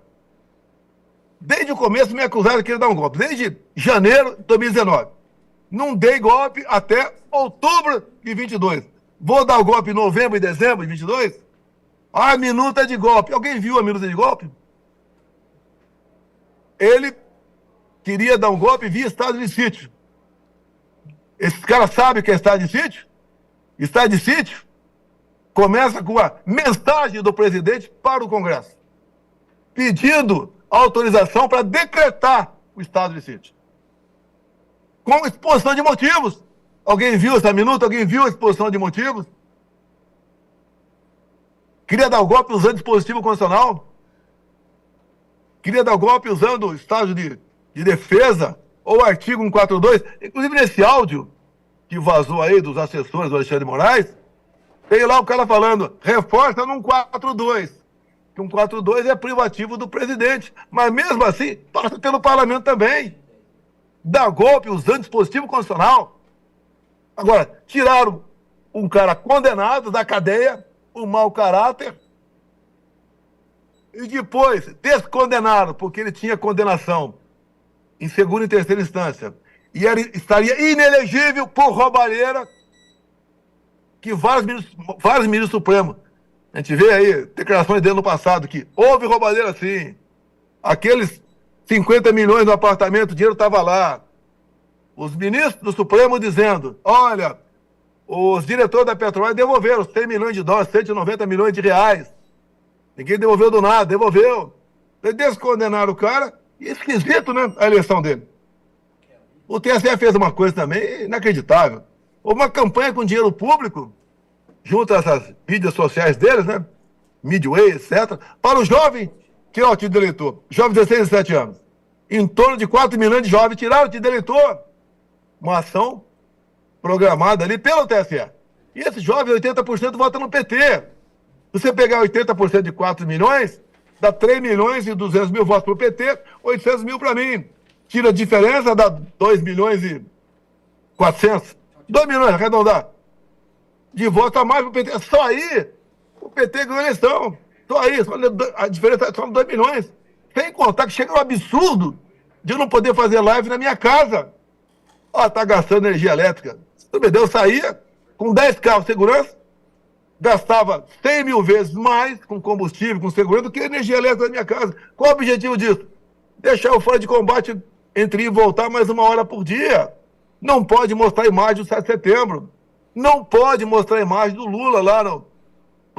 Desde o começo me acusaram que ia dar um golpe. Desde janeiro de 2019. Não dei golpe até outubro de 22. Vou dar o golpe em novembro e dezembro de 22? A minuta de golpe. Alguém viu a minuta de golpe? Ele queria dar um golpe via estado de sítio. Esses caras sabem o que é estado de sítio? Estado de sítio começa com a mensagem do presidente para o Congresso, pedindo autorização para decretar o estado de sítio. Com exposição de motivos. Alguém viu essa minuta? Alguém viu a exposição de motivos? Queria dar o golpe usando dispositivo constitucional? Queria dar o golpe usando o estado de defesa ou artigo 142? Inclusive nesse áudio que vazou aí dos assessores do Alexandre de Moraes, tem lá o cara falando, reforça no 142, que 142 é privativo do presidente, mas mesmo assim passa pelo parlamento também. Dá golpe usando dispositivo constitucional. Agora, tiraram um cara condenado da cadeia, um mau caráter, e depois descondenaram, porque ele tinha condenação em segunda e terceira instância, e estaria inelegível por roubalheira, que vários ministros supremos, a gente vê aí declarações dele no passado, que houve roubalheira sim, aqueles 50 milhões no apartamento, o dinheiro estava lá, os ministros do Supremo dizendo, olha, os diretores da Petrobras devolveram 100 milhões de dólares, 190 milhões de reais, ninguém devolveu do nada, devolveu, descondenaram o cara, e esquisito, né, a eleição dele. O TSE fez uma coisa também inacreditável. Houve uma campanha com dinheiro público, junto a essas mídias sociais deles, né? Midway, etc., para o jovem tirar o título de eleitor. Jovem de 16 e 17 anos. Em torno de 4 milhões de jovens tiraram o título de eleitor. Uma ação programada ali pelo TSE. E esse jovem, 80% vota no PT. Se você pegar 80% de 4 milhões, dá 3 milhões e 200 mil votos para o PT, 800 mil para mim. Tira a diferença, dá 2 milhões e 400. 2 milhões, arredondar. De voto a mais para o PT. Só aí o PT ganhou a eleição. Só aí, a diferença é só 2 milhões. Sem contar que chega um absurdo de eu não poder fazer live na minha casa. Tá gastando energia elétrica. Eu saía com 10 carros de segurança, gastava 100 mil vezes mais com combustível, com segurança, do que energia elétrica na minha casa. Qual o objetivo disso? Deixar o fora de combate entre ir e voltar mais 1 hora por dia. Não pode mostrar a imagem do 7 de setembro. Não pode mostrar a imagem do Lula lá no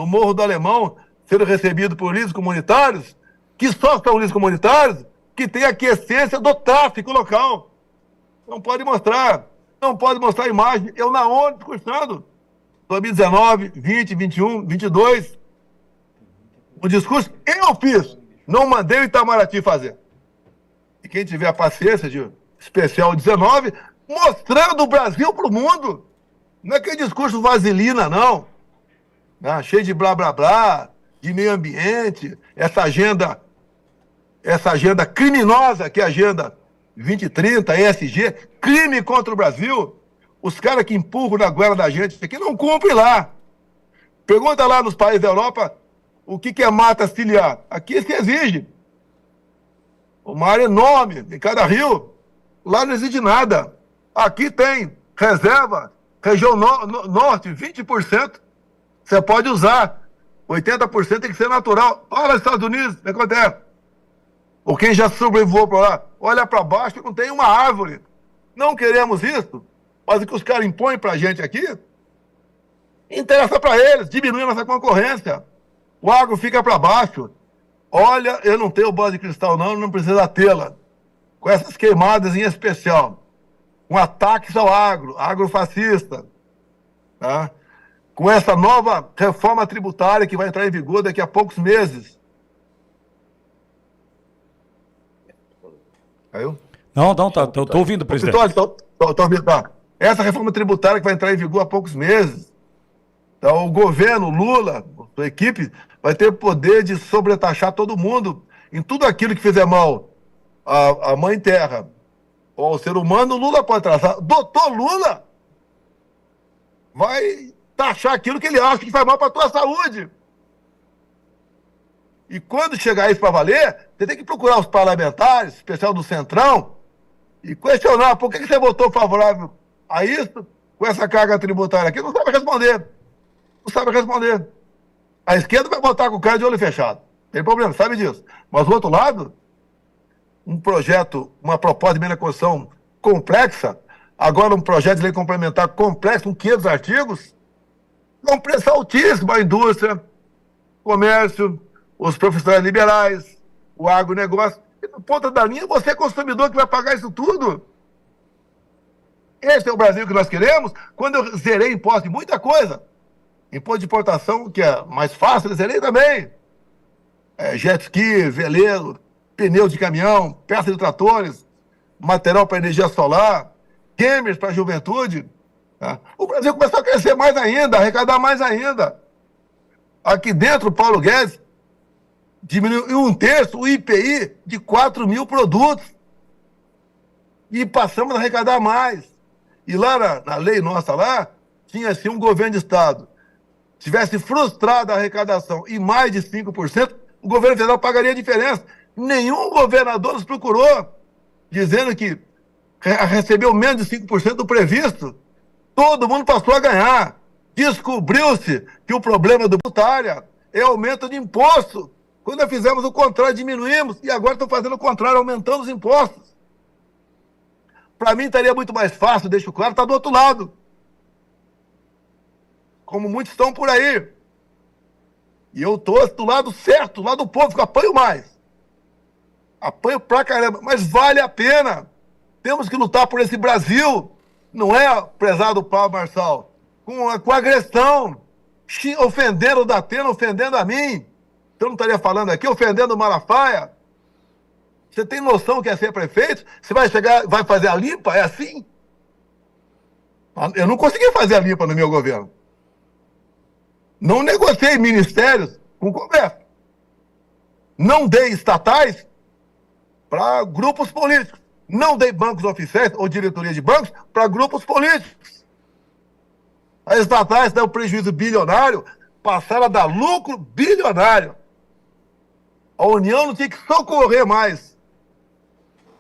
Morro do Alemão, sendo recebido por líderes comunitários, que só são líderes comunitários, que tem a aquiescência do tráfico local. Não pode mostrar. Não pode mostrar a imagem. Eu na ONU discursando. 2019, 20, 21, 22. O discurso eu fiz. Não mandei o Itamaraty fazer. E quem tiver a paciência de especial 19, mostrando o Brasil para o mundo. Não é aquele discurso vaselina, não. Cheio de blá, blá, blá, de meio ambiente, essa agenda criminosa, que é a Agenda 2030, ESG, crime contra o Brasil. Os caras que empurram na goela da gente aqui não cumprem lá. Pergunta lá nos países da Europa o que é mata ciliar. Aqui se exige. Uma área enorme em cada rio. Lá não exige nada. Aqui tem reserva, região norte, 20%. Você pode usar. 80% tem que ser natural. Olha os Estados Unidos, o que acontece? Ou quem já sobrevoou para lá, olha para baixo e não tem uma árvore. Não queremos isso, mas o que os caras impõem para a gente aqui, interessa para eles, diminui a nossa concorrência. O agro fica para baixo. Olha, eu não tenho bola de cristal não precisa tê-la. Com essas queimadas em especial. Um ataque ao agrofascista. tá? Com essa nova reforma tributária que vai entrar em vigor daqui a poucos meses. Caiu? Não, tô ouvindo, presidente. Tá. Essa reforma tributária que vai entrar em vigor há poucos meses. Então, o governo, Lula, sua equipe, vai ter o poder de sobretaxar todo mundo em tudo aquilo que fizer mal à mãe terra ou ao ser humano. Lula pode traçar. Doutor Lula vai taxar aquilo que ele acha que faz mal para a tua saúde. E quando chegar isso para valer, você tem que procurar os parlamentares, especial do Centrão, e questionar por que você votou favorável a isso com essa carga tributária aqui. Não sabe responder. Não sabe responder. A esquerda vai votar com o cara de olho fechado. Tem problema, sabe disso. Mas do outro lado, um projeto, uma proposta de emenda à Constituição complexa, agora um projeto de lei complementar complexo, com 500 artigos, com preço altíssimo à indústria, comércio, os profissionais liberais, o agronegócio. E na ponta da linha, você é consumidor que vai pagar isso tudo. Esse é o Brasil que nós queremos. Quando eu zerei imposto de muita coisa, imposto de importação, que é mais fácil, eu zerei também. Jet ski, veleiro, pneu de caminhão, peça de tratores, material para energia solar, gamers para a juventude. Tá? O Brasil começou a crescer mais ainda, arrecadar mais ainda. Aqui dentro, o Paulo Guedes diminuiu em 1/3 o IPI de 4 mil produtos. E passamos a arrecadar mais. E lá na lei nossa lá, tinha assim um governo de Estado tivesse frustrado a arrecadação em mais de 5%, o governo federal pagaria a diferença. Nenhum governador nos procurou, dizendo que recebeu menos de 5% do previsto. Todo mundo passou a ganhar. Descobriu-se que o problema do tributária é aumento de imposto. Quando nós fizemos o contrário, diminuímos, e agora estão fazendo o contrário, aumentando os impostos. Para mim estaria muito mais fácil, deixo claro, está do outro lado. Como muitos estão por aí. E eu estou do lado certo, do lado do povo, que eu apanho mais. Apanho pra caramba, mas vale a pena. Temos que lutar por esse Brasil. Não é, prezado Paulo Marçal, com agressão, ofendendo o Datena, ofendendo a mim. Eu não estaria falando aqui, ofendendo o Malafaia. Você tem noção que é ser prefeito? Você vai chegar, vai fazer a limpa? É assim? Eu não consegui fazer a limpa no meu governo. Não negociei ministérios com o comércio. Não dei estatais para grupos políticos. Não dei bancos oficiais ou diretoria de bancos para grupos políticos. As estatais dão prejuízo bilionário, passaram a dar lucro bilionário. A União não tinha que socorrer mais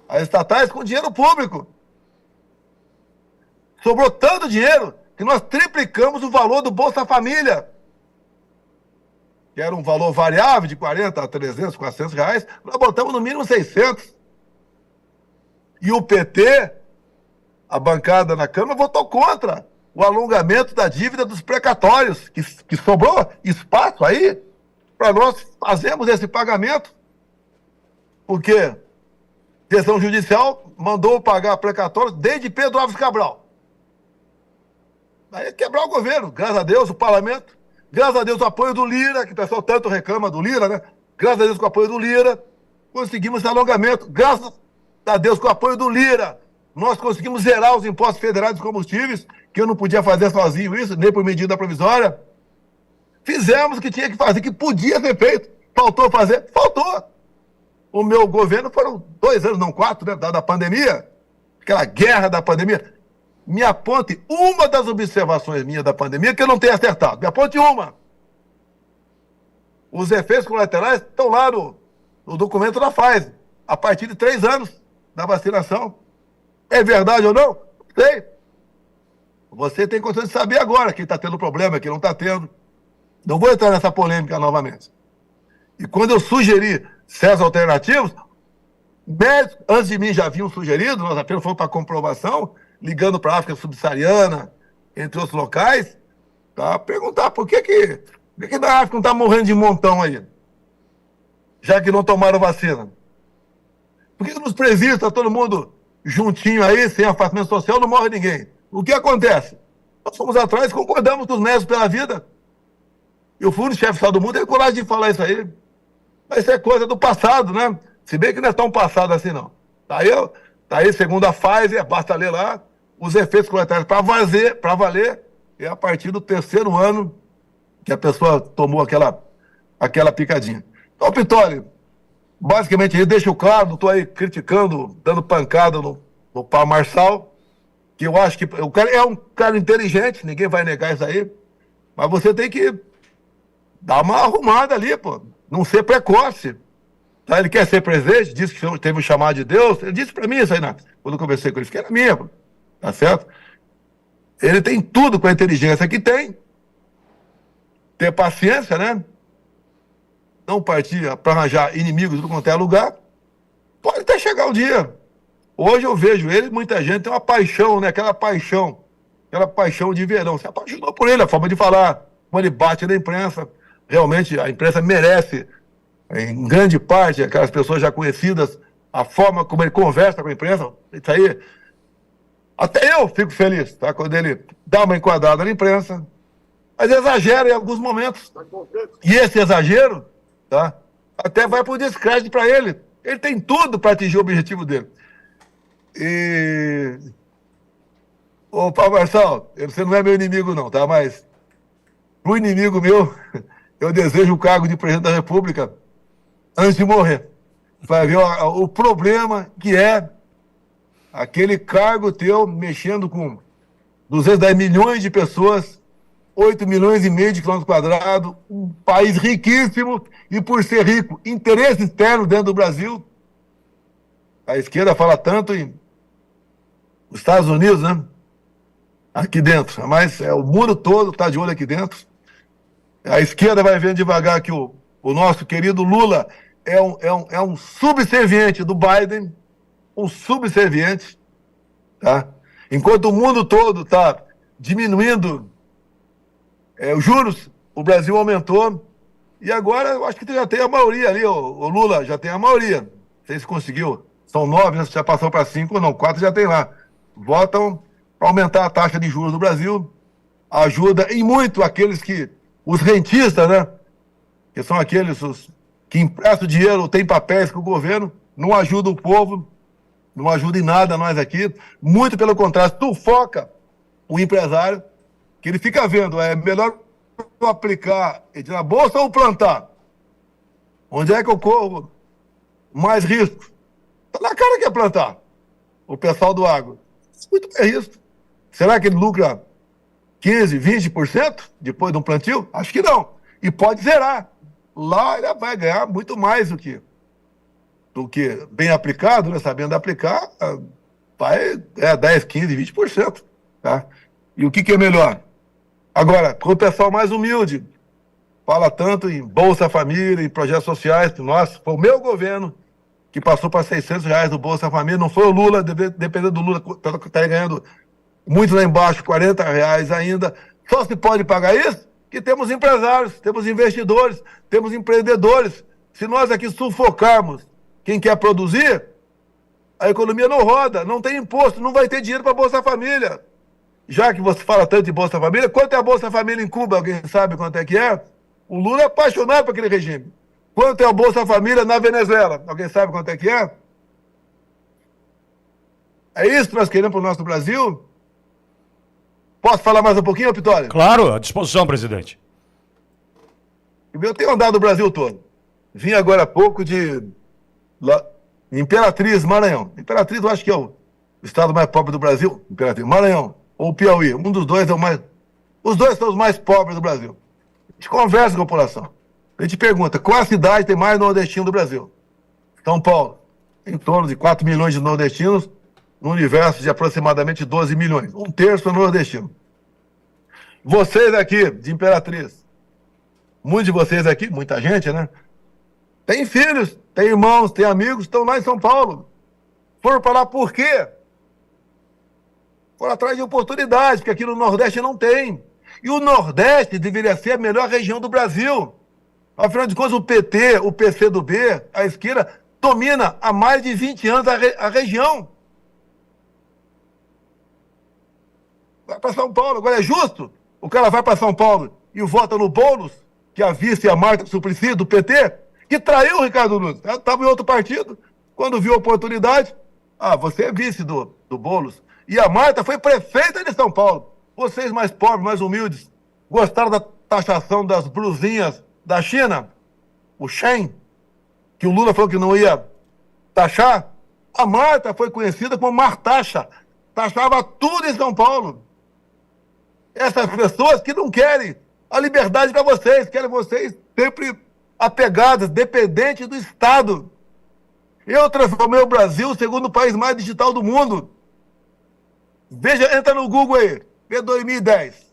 as estatais com dinheiro público. Sobrou tanto dinheiro que nós triplicamos o valor do Bolsa Família, que era um valor variável de 40 a 300, 400 reais, nós botamos no mínimo 600. E o PT, a bancada na Câmara, votou contra o alongamento da dívida dos precatórios, que sobrou espaço aí para nós fazermos esse pagamento. Porque a decisão judicial mandou pagar precatórios desde Pedro Álvares Cabral. Aí quebrar o governo, graças a Deus, o parlamento. Graças a Deus, o apoio do Lira, que o pessoal tanto reclama do Lira, né? Graças a Deus, com o apoio do Lira, conseguimos esse alongamento. Graças a Deus, com o apoio do Lira, nós conseguimos zerar os impostos federais dos combustíveis, que eu não podia fazer sozinho isso, nem por medida provisória. Fizemos o que tinha que fazer, que podia ser feito. Faltou fazer? Faltou. O meu governo foram 2 anos, não 4, né? Da pandemia, aquela guerra da pandemia. Me aponte uma das observações minhas da pandemia que eu não tenho acertado. Me aponte uma. Os efeitos colaterais estão lá no documento da Pfizer, a partir de 3 anos da vacinação. É verdade ou não? Não sei. Você tem condição de saber agora quem está tendo problema, quem não está tendo. Não vou entrar nessa polêmica novamente. E quando eu sugeri certos alternativos, médicos antes de mim já haviam sugerido, nós apenas fomos para comprovação, ligando para a África Subsaariana, entre outros locais, tá? Perguntar por que na África não está morrendo de montão aí, já que não tomaram vacina? Por que nos presídios está todo mundo juntinho aí, sem afastamento social, não morre ninguém? O que acontece? Nós fomos atrás, concordamos com os médicos pela vida. E o Fundo-Chefe Estado do Mundo teve coragem de falar isso aí. Mas isso é coisa do passado, né? Se bem que não é tão passado assim, não. Tá aí, segundo a Pfizer, basta ler lá, os efeitos colaterais para valer, é a partir do 3º ano que a pessoa tomou aquela picadinha. Então, Pitoli, basicamente, ele deixa claro, não estou aí criticando, dando pancada no Paulo Marçal, que eu acho que o cara é um cara inteligente, ninguém vai negar isso aí, mas você tem que dar uma arrumada ali, pô, não ser precoce. Tá? Ele quer ser presidente, disse que teve um chamado de Deus, ele disse para mim isso aí, quando eu conversei com ele, que era minha, pô, tá certo? Ele tem tudo com a inteligência que tem, ter paciência, né? Não partir para arranjar inimigos de tudo quanto é lugar, pode até chegar o dia. Hoje eu vejo ele, muita gente tem uma paixão, né? Aquela paixão de verão. Se apaixonou por ele, a forma de falar, como ele bate na imprensa. Realmente a imprensa merece, em grande parte, aquelas pessoas já conhecidas, a forma como ele conversa com a imprensa. Isso aí, até eu fico feliz, tá? Quando ele dá uma enquadrada na imprensa, mas exagera em alguns momentos. E esse exagero, tá? Até vai para o descrédito para ele. Ele tem tudo para atingir o objetivo dele. E... Ô, Paulo Marçal, você não é meu inimigo não, tá? Mas pro inimigo meu, eu desejo o cargo de presidente da República antes de morrer. Vai ver o problema que é aquele cargo teu mexendo com 210 milhões de pessoas, 8 milhões e meio de quilômetros quadrados, um país riquíssimo e, por ser rico, interesse externo dentro do Brasil. A esquerda fala tanto em os Estados Unidos, né? Aqui dentro. Mas o mundo todo está de olho aqui dentro. A esquerda vai vendo devagar que o nosso querido Lula é um subserviente do Biden, um subserviente, tá? Enquanto o mundo todo está diminuindo os juros, o Brasil aumentou. E agora eu acho que já tem a maioria ali, o Lula já tem a maioria. Não sei se conseguiu. São 9, né? Se já passou para 5 ou não, 4 já tem lá. Votam para aumentar a taxa de juros do Brasil. Ajuda em muito aqueles os rentistas, né? Que são aqueles que emprestam dinheiro, têm papéis com o governo, não ajudam o povo, não ajuda em nada nós aqui. Muito pelo contrário, sufoca o empresário, que ele fica vendo, é melhor eu aplicar na bolsa ou plantar? Onde é que eu corro mais risco? Está na cara que é plantar. O pessoal do agro. Muito bem risco. Será que ele lucra 15%, 20% depois de um plantio? Acho que não. E pode zerar. Lá ele vai ganhar muito mais do que bem aplicado, né? Sabendo aplicar, vai 10%, 15%, 20%. Tá? E o que é melhor? Agora, com o pessoal mais humilde, fala tanto em Bolsa Família, em projetos sociais, que nossa, foi o meu governo que passou para R$600 do Bolsa Família, não foi o Lula, dependendo do Lula, está ganhando muito lá embaixo, R$40 ainda. Só se pode pagar isso que temos empresários, temos investidores, temos empreendedores. Se nós aqui sufocarmos quem quer produzir, a economia não roda, não tem imposto, não vai ter dinheiro para Bolsa Família. Já que você fala tanto de Bolsa Família, quanto é a Bolsa Família em Cuba? Alguém sabe quanto é que é? O Lula é apaixonado por aquele regime. Quanto é a Bolsa Família na Venezuela? Alguém sabe quanto é que é? É isso que nós queremos para o nosso Brasil? Posso falar mais um pouquinho, Pitório? Claro, à disposição, presidente. Eu tenho andado o Brasil todo. Vim agora há pouco de Imperatriz, Maranhão. Imperatriz eu acho que é o estado mais pobre do Brasil. Imperatriz, Maranhão ou Piauí. Um dos dois é o mais... Os dois são os mais pobres do Brasil. A gente conversa com a população. A gente pergunta, qual a cidade tem mais nordestino do Brasil? São Paulo. Em torno de 4 milhões de nordestinos, no universo de aproximadamente 12 milhões. Um terço é nordestino. Vocês aqui, de Imperatriz, muitos de vocês aqui, muita gente, né? Tem filhos, tem irmãos, tem amigos, estão lá em São Paulo. Foram para lá por quê? Foram atrás de oportunidades, porque aqui no Nordeste não tem. E o Nordeste deveria ser a melhor região do Brasil. Afinal de contas, o PT, o PCdoB, a esquerda, domina há mais de 20 anos a região. vai para São Paulo. Agora é justo? O cara vai para São Paulo e vota no Boulos, que a vice e a Marta Suplicy, do PT, que traiu o Ricardo Nunes. Ela estava em outro partido, quando viu a oportunidade, você é vice do Boulos. E a Marta foi prefeita de São Paulo. Vocês mais pobres, mais humildes, gostaram da taxação das blusinhas da China? O Shen, que o Lula falou que não ia taxar? A Marta foi conhecida como Martaxa. Taxava tudo em São Paulo. Essas pessoas que não querem a liberdade para vocês, querem vocês sempre apegados, dependentes do Estado. Eu transformei o Brasil no segundo país mais digital do mundo. Veja, entra no Google aí, vê 2010,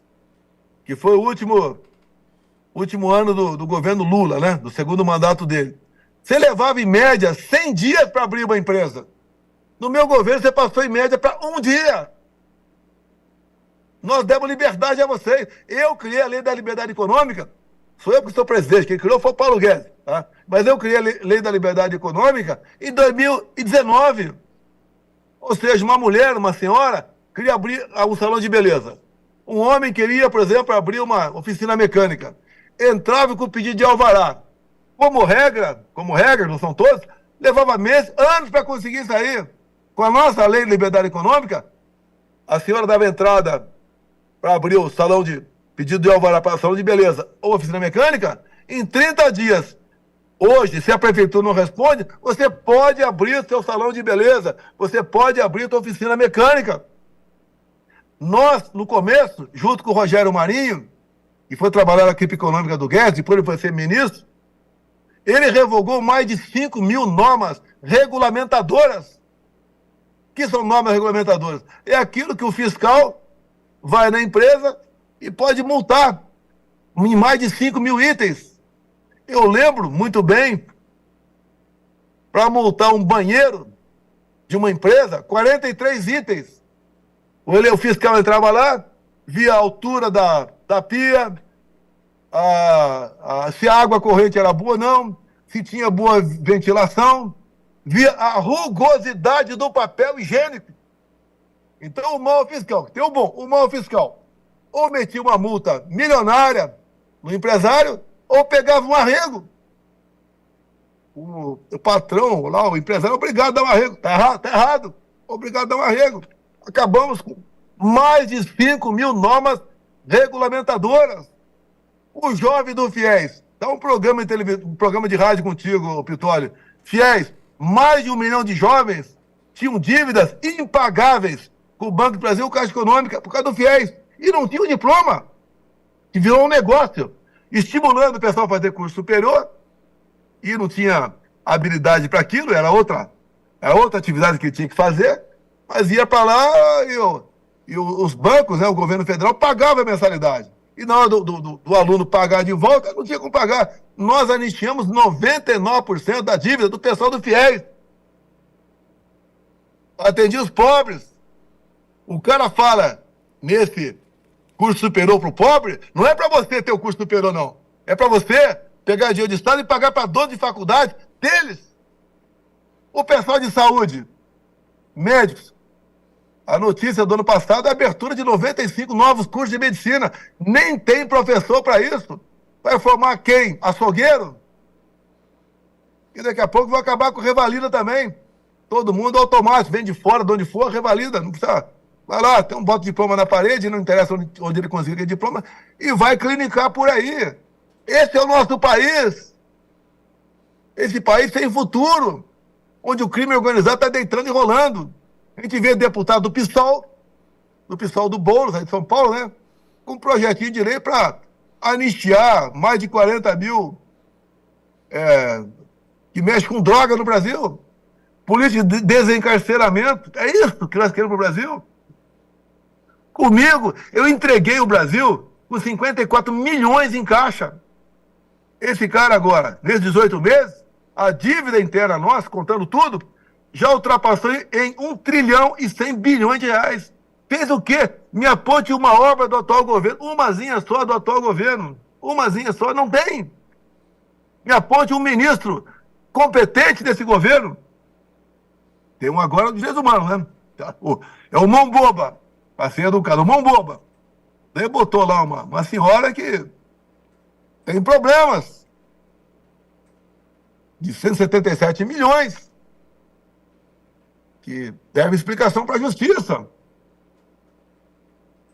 que foi o último ano do governo Lula, né? Do segundo mandato dele. Você levava em média 100 dias para abrir uma empresa. No meu governo você passou em média para 1 dia. Nós demos liberdade a vocês. Eu criei a lei da liberdade econômica. Sou eu que sou presidente. Quem criou foi o Paulo Guedes. Tá? Mas eu criei a lei da liberdade econômica em 2019. Ou seja, uma mulher, uma senhora, queria abrir um salão de beleza. Um homem queria, por exemplo, abrir uma oficina mecânica. Entrava com o pedido de alvará. Como regra, não são todos, levava meses, anos para conseguir sair. Com a nossa lei de liberdade econômica, a senhora dava entrada para abrir o salão de pedido de alvará para o salão de beleza ou oficina mecânica, em 30 dias. Hoje, se a prefeitura não responde, você pode abrir seu salão de beleza, você pode abrir sua oficina mecânica. Nós, no começo, junto com o Rogério Marinho, que foi trabalhar na equipe econômica do Guedes, depois ele foi ser ministro, ele revogou mais de 5 mil normas regulamentadoras. O que são normas regulamentadoras? É aquilo que o fiscal vai na empresa e pode multar em mais de 5 mil itens. Eu lembro muito bem, para multar um banheiro de uma empresa, 43 itens. O fiscal entrava lá, via a altura da pia, se a água corrente era boa ou não, se tinha boa ventilação, via a rugosidade do papel higiênico. Então, o mal fiscal, tem o bom, o mal fiscal, ou metia uma multa milionária no empresário, ou pegava um arrego. O patrão, lá, o empresário, é obrigado a dar um arrego. Tá errado. Obrigado a dar um arrego. Acabamos com mais de 5 mil normas regulamentadoras. O jovem do FIES, dá um programa de rádio contigo, Pitoli. FIES, mais de 1 milhão de jovens tinham dívidas impagáveis com o Banco do Brasil, Caixa Econômica, por causa do FIES. E não tinham diploma. Que virou um negócio, estimulando o pessoal a fazer curso superior, e não tinha habilidade para aquilo, era outra atividade que tinha que fazer, mas ia para lá e os bancos, né, o governo federal, pagava a mensalidade. E na hora do aluno pagar de volta, não tinha como pagar. Nós anistiamos 99% da dívida do pessoal do FIES. Atendi os pobres. O cara fala nesse curso superior para o pobre, não é para você ter o curso superior, não. É para você pegar dinheiro de Estado e pagar para donos de faculdade deles. O pessoal de saúde, médicos, a notícia do ano passado é a abertura de 95 novos cursos de medicina. Nem tem professor para isso. Vai formar quem? Açougueiro? E daqui a pouco vai acabar com revalida também. Todo mundo automático, vem de fora, de onde for, revalida. Não precisa. Vai lá, tem bota o diploma na parede, não interessa onde ele conseguir aquele diploma, e vai clinicar por aí. Esse é o nosso país. Esse país sem futuro, onde o crime organizado está deitando e rolando. A gente vê deputado do PSOL do Boulos, aí de São Paulo, né? Com um projetinho de lei para anistiar mais de 40 mil que mexe com droga no Brasil. Política de desencarceramento. É isso que nós queremos para o Brasil. Comigo, eu entreguei o Brasil com 54 milhões em caixa. Esse cara agora, nesses 18 meses, a dívida interna nossa, contando tudo, já ultrapassou em 1 trilhão e 100 bilhões de reais. Fez o quê? Me aponte uma obra do atual governo, umazinha só do atual governo. Umazinha só, não tem. Me aponte um ministro competente desse governo. Tem um agora de direitos humanos, né? É o Mão Boba. para ser educado. Mão boba. Daí botou lá uma senhora que tem problemas de 177 milhões, que deve explicação para a justiça.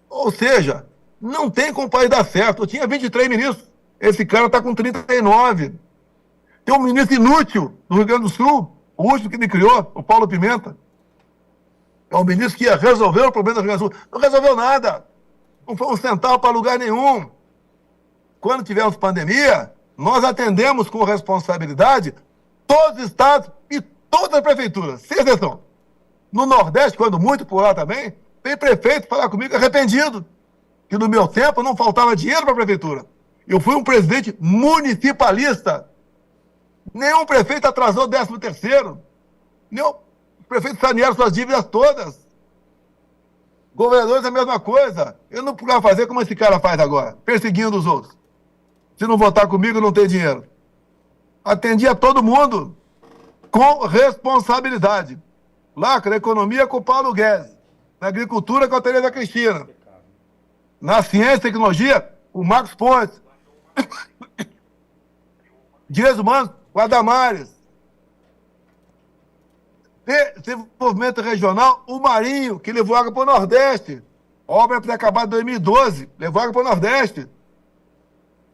Ou seja, não tem como o país dar certo. Eu tinha 23 ministros, esse cara está com 39. Tem um ministro inútil do Rio Grande do Sul, o último que ele criou, o Paulo Pimenta. É um ministro que ia resolver o problema do Rio Grande do Sul. Não resolveu nada. Não foi um centavo para lugar nenhum. Quando tivemos pandemia, nós atendemos com responsabilidade todos os estados e todas as prefeituras, sem exceção. No Nordeste, quando muito por lá também, tem prefeito falar comigo arrependido, que no meu tempo não faltava dinheiro para a prefeitura. Eu fui um presidente municipalista. Nenhum prefeito atrasou 13º. Nenhum prefeito sanearam suas dívidas todas. Governadores a mesma coisa. Eu não podia fazer como esse cara faz agora, perseguindo os outros. Se não votar comigo, não tem dinheiro. Atendia todo mundo com responsabilidade. Lá, na economia, com o Paulo Guedes. Na agricultura, com a Tereza Cristina. Na ciência e tecnologia, o Marcos Pontes. Direitos humanos, o Adamares. Desenvolvimento regional, o Marinho, que levou água para o Nordeste. A obra para acabar em 2012, levou água para o Nordeste.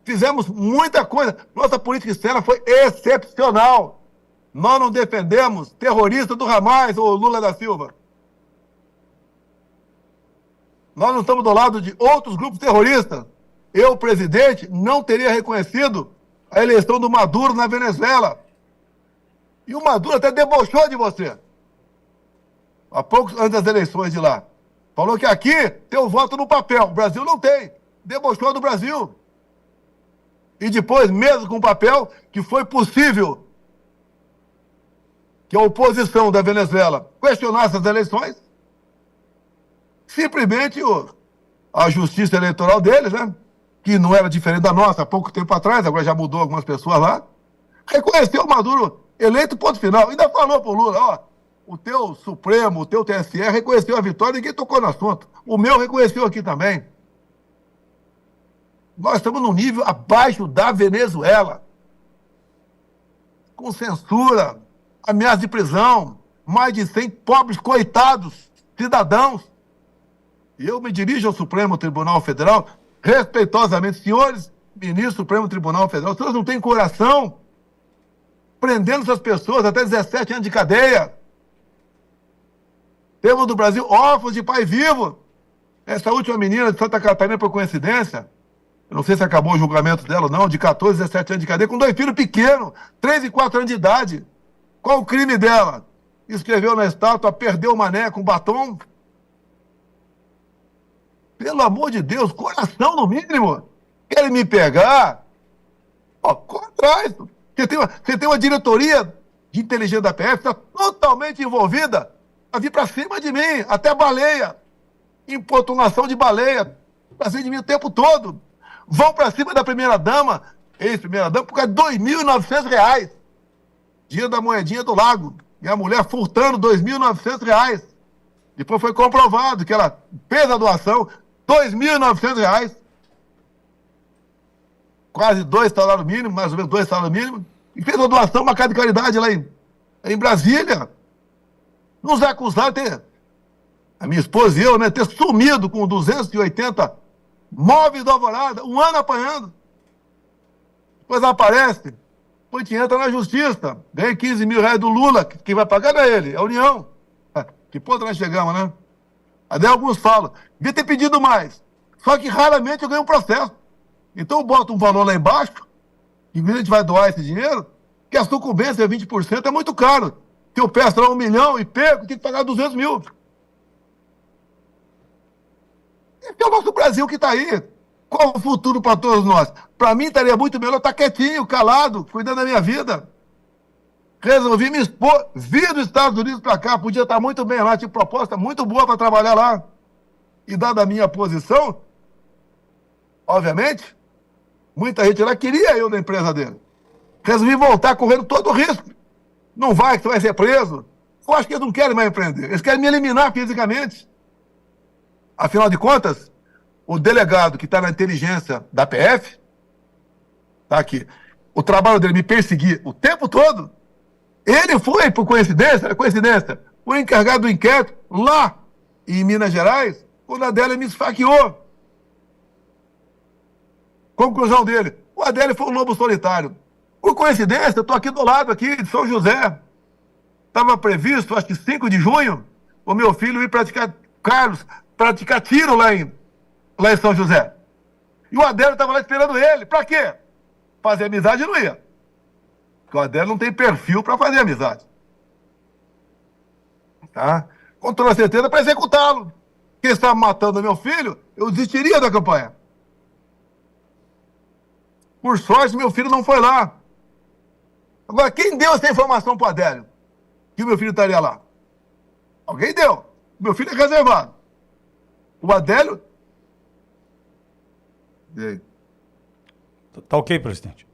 Fizemos muita coisa. Nossa política externa foi excepcional. Nós não defendemos terrorista do Hamas ou Lula da Silva. Nós não estamos do lado de outros grupos terroristas. Eu, presidente, não teria reconhecido a eleição do Maduro na Venezuela. E o Maduro até debochou de você. Há poucos antes das eleições de lá. Falou que aqui tem o voto no papel. O Brasil não tem. Debochou do Brasil. E depois, mesmo com o papel, que foi possível que a oposição da Venezuela questionasse as eleições, simplesmente a justiça eleitoral deles, né, que não era diferente da nossa há pouco tempo atrás, agora já mudou algumas pessoas lá, reconheceu o Maduro eleito, ponto final. Ainda falou pro Lula, ó, o teu Supremo, o teu TSE reconheceu a vitória, ninguém tocou no assunto. O meu reconheceu aqui também. Nós estamos num nível abaixo da Venezuela, com censura, ameaça de prisão, mais de 100 pobres coitados, cidadãos. E eu me dirijo ao Supremo Tribunal Federal, respeitosamente, senhores ministros do Supremo Tribunal Federal, os senhores não têm coração, prendendo essas pessoas até 17 anos de cadeia. Temos no Brasil órfãos de pai vivo. Essa última menina de Santa Catarina, por coincidência, eu não sei se acabou o julgamento dela ou não, de 14, 17 anos de cadeia, com 2 filhos pequenos, 3 e 4 anos de idade. Qual o crime dela? Escreveu na estátua, perdeu o mané com batom. Pelo amor de Deus, coração no mínimo. Querem me pegar? Ó, corre atrás. Você tem uma diretoria de inteligência da PF, está totalmente envolvida a vir para cima de mim, até baleia. Importunação de baleia. Para cima de mim o tempo todo. Vão para cima da primeira-dama, ex-primeira-dama, por causa de R$2.900. Dia da moedinha do lago. E a mulher furtando R$2.900. Depois foi comprovado que ela fez a doação, R$2.900. Quase 2 salários mínimos, mais ou menos 2 salários mínimos. E fez uma doação, uma casa de caridade lá em Brasília. Nos acusaram de ter, a minha esposa e eu, né, ter sumido com 280 móveis da Alvorada, 1 ano apanhando. Depois aparece, depois te entra na justiça, ganha R$15 mil do Lula, quem vai pagar não é ele, é a União. Que ponto nós chegamos, né? Aí alguns falam, devia ter pedido mais. Só que raramente eu ganho um processo. Então eu boto um valor lá embaixo, e a gente vai doar esse dinheiro, que a sucumbência é 20%, é muito caro. Se eu peço lá 1 milhão e perco, tem que pagar 200 mil. Esse é o nosso Brasil que está aí. Qual o futuro para todos nós? Para mim, estaria muito melhor estar quietinho, calado, cuidando da minha vida. Resolvi me expor, vir dos Estados Unidos para cá, podia estar muito bem lá, tinha proposta muito boa para trabalhar lá. E dada a minha posição, obviamente, muita gente lá queria eu na empresa dele. Resolvi voltar correndo todo o risco. Não vai, que você vai ser preso. Eu acho que eles não querem mais empreender. Eles querem me eliminar fisicamente. Afinal de contas, o delegado que está na inteligência da PF, tá aqui, o trabalho dele me perseguir o tempo todo, ele foi, por coincidência, o encarregado do inquérito lá em Minas Gerais, quando a Adélia me esfaqueou. Conclusão dele, o Adélio foi um lobo solitário. Por coincidência, eu estou aqui do lado aqui de São José. Estava previsto, acho que 5 de junho, o meu filho ir praticar, Carlos, praticar tiro lá em São José. E o Adélio estava lá esperando ele. Para quê? Fazer amizade não ia. Porque o Adélio não tem perfil para fazer amizade. Tá? Com toda certeza para executá-lo. Quem estava matando meu filho, eu desistiria da campanha. Por sorte, meu filho não foi lá. Agora, quem deu essa informação para o Adélio? Que o meu filho estaria lá? Alguém deu. Meu filho é reservado. O Adélio... E aí? Tá ok, presidente?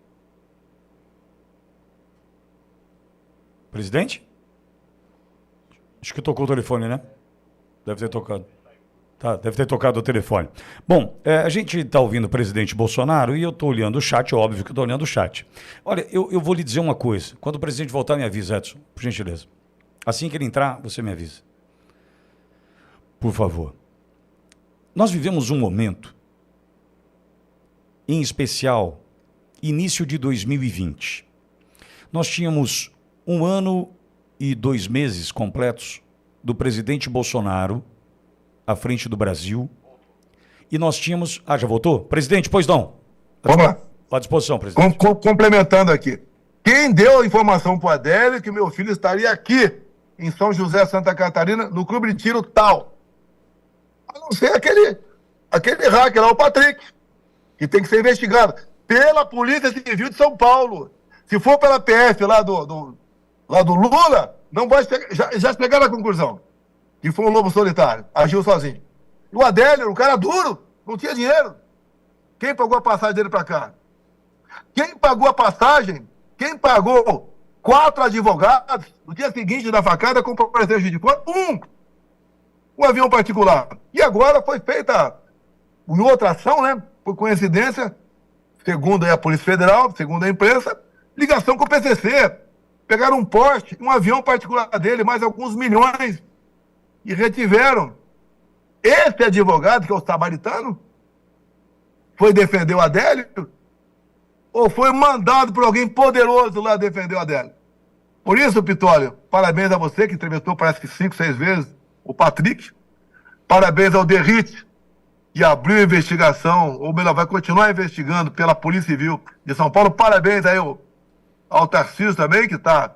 Presidente? Acho que tocou o telefone, né? Deve ter tocado. Tá, deve ter tocado o telefone. Bom, a gente está ouvindo o presidente Bolsonaro e eu estou olhando o chat, óbvio que eu estou olhando o chat. Olha, eu vou lhe dizer uma coisa. Quando o presidente voltar, me avisa, Edson, por gentileza. Assim que ele entrar, você me avisa. Por favor. Nós vivemos um momento, em especial, início de 2020. Nós tínhamos 1 ano e 2 meses completos do presidente Bolsonaro à frente do Brasil. E nós tínhamos... Ah, já voltou? Presidente, pois não. Vamos lá. À disposição, presidente. Complementando aqui. Quem deu a informação para o Adélio que meu filho estaria aqui, em São José, Santa Catarina, no clube de tiro tal? A não ser aquele hacker lá, o Patrick, que tem que ser investigado pela Polícia Civil de São Paulo. Se for pela PF lá do Lula, não vai já pegaram a conclusão. Que foi um lobo solitário, agiu sozinho. E o Adélio era um cara duro, não tinha dinheiro. Quem pagou a passagem dele para cá? Quem pagou a passagem? Quem pagou 4 advogados no dia seguinte da facada com parecer judicial? Um avião particular. E agora foi feita em outra ação, né? Por coincidência, segundo a Polícia Federal, segundo a imprensa, ligação com o PCC. Pegaram um Porsche, um avião particular dele, mais alguns milhões, e retiveram. Esse advogado, que é o samaritano, foi defender o Adélio? Ou foi mandado por alguém poderoso lá defender o Adélio? Por isso, Pitólio, parabéns a você, que entrevistou parece que 5, 6 vezes o Patrick. Parabéns ao Derrite, que abriu a investigação, ou melhor, vai continuar investigando pela Polícia Civil de São Paulo. Parabéns aí ao Tarcísio também, que está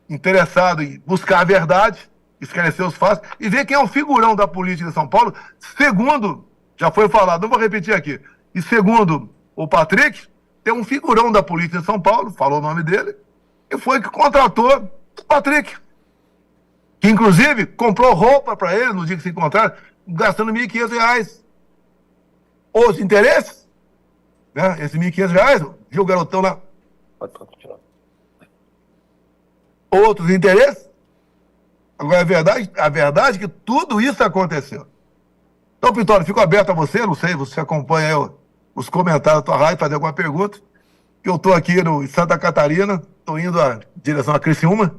interessado em buscar a verdade, esclarecer os fatos, e ver quem é o figurão da política de São Paulo, segundo, já foi falado, não vou repetir aqui, e segundo o Patrick, tem um figurão da política de São Paulo, falou o nome dele, e foi que contratou o Patrick, que inclusive comprou roupa para ele no dia que se encontraram, gastando R$1.500. Os interesses, né? Esse R$1.500, viu o garotão lá? Pode continuar. Outros interesses. Agora, a verdade é que tudo isso aconteceu. Então, Pitólio, fico aberto a você, não sei, você acompanha aí os comentários da tua rádio, fazer alguma pergunta, que eu estou aqui em Santa Catarina, estou indo em direção a Criciúma,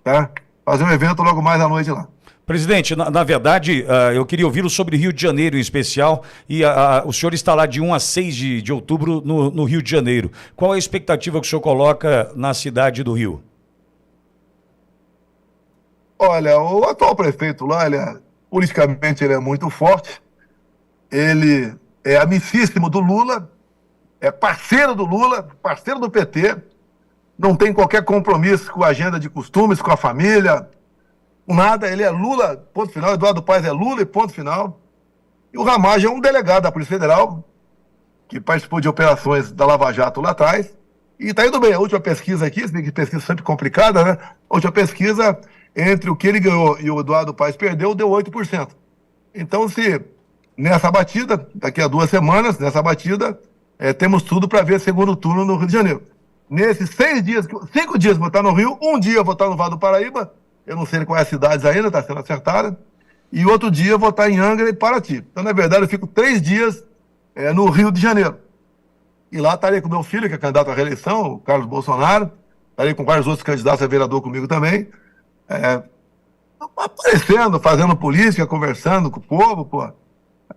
tá? Fazer um evento logo mais à noite lá. Presidente, na verdade, eu queria ouvi-lo sobre Rio de Janeiro em especial, e o senhor está lá de 1 a 6 de outubro no Rio de Janeiro. Qual é a expectativa que o senhor coloca na cidade do Rio? Olha, o atual prefeito lá, politicamente ele é muito forte, ele é amicíssimo do Lula, é parceiro do Lula, parceiro do PT, não tem qualquer compromisso com a agenda de costumes, com a família, com nada, ele é Lula, ponto final, Eduardo Paes é Lula e ponto final. E o Ramagem é um delegado da Polícia Federal, que participou de operações da Lava Jato lá atrás, e está indo bem. A última pesquisa aqui, pesquisa sempre complicada, né? A última pesquisa, entre o que ele ganhou e o Eduardo Paes perdeu, deu 8%. Então, se nessa batida, daqui a 2 semanas, nessa batida, temos tudo para ver segundo turno no Rio de Janeiro. Nesses 5 dias que vou estar no Rio, um dia eu vou estar no Vale do Paraíba, eu não sei qual é as cidades ainda, está sendo acertada, e outro dia eu vou estar em Angra e Paraty. Então, na verdade, eu fico 3 dias no Rio de Janeiro. E lá estarei com meu filho, que é candidato à reeleição, o Carlos Bolsonaro, estarei com vários outros candidatos a vereador comigo também, aparecendo, fazendo política, conversando com o povo, pô,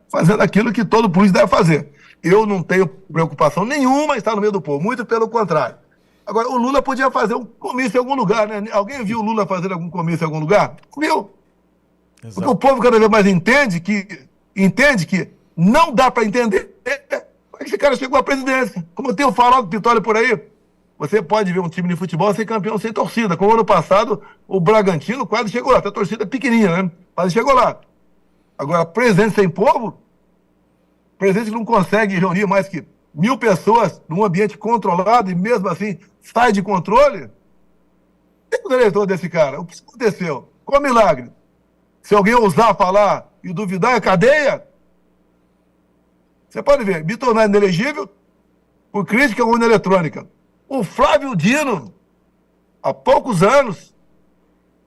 fazendo aquilo que todo político deve fazer. Eu não tenho preocupação nenhuma em estar no meio do povo, muito pelo contrário. Agora, o Lula podia fazer um comício em algum lugar, né? Alguém viu o Lula fazer algum comício em algum lugar? Viu? Exato. Porque o povo cada vez mais entende que não dá para entender como é que esse cara chegou à presidência. Como eu tenho falado, Pitório, por aí, você pode ver um time de futebol ser campeão sem torcida. Como ano passado, o Bragantino quase chegou lá. A torcida é pequenininha, né? Quase chegou lá. Agora, presidente sem povo, presidente que não consegue reunir mais que 1.000 pessoas num ambiente controlado e mesmo assim sai de controle. Tem o eleitor desse cara. O que aconteceu? Qual é o milagre? Se alguém ousar falar e duvidar, é cadeia. Você pode ver, me tornar inelegível por crítica à urna eletrônica. O Flávio Dino, há poucos anos,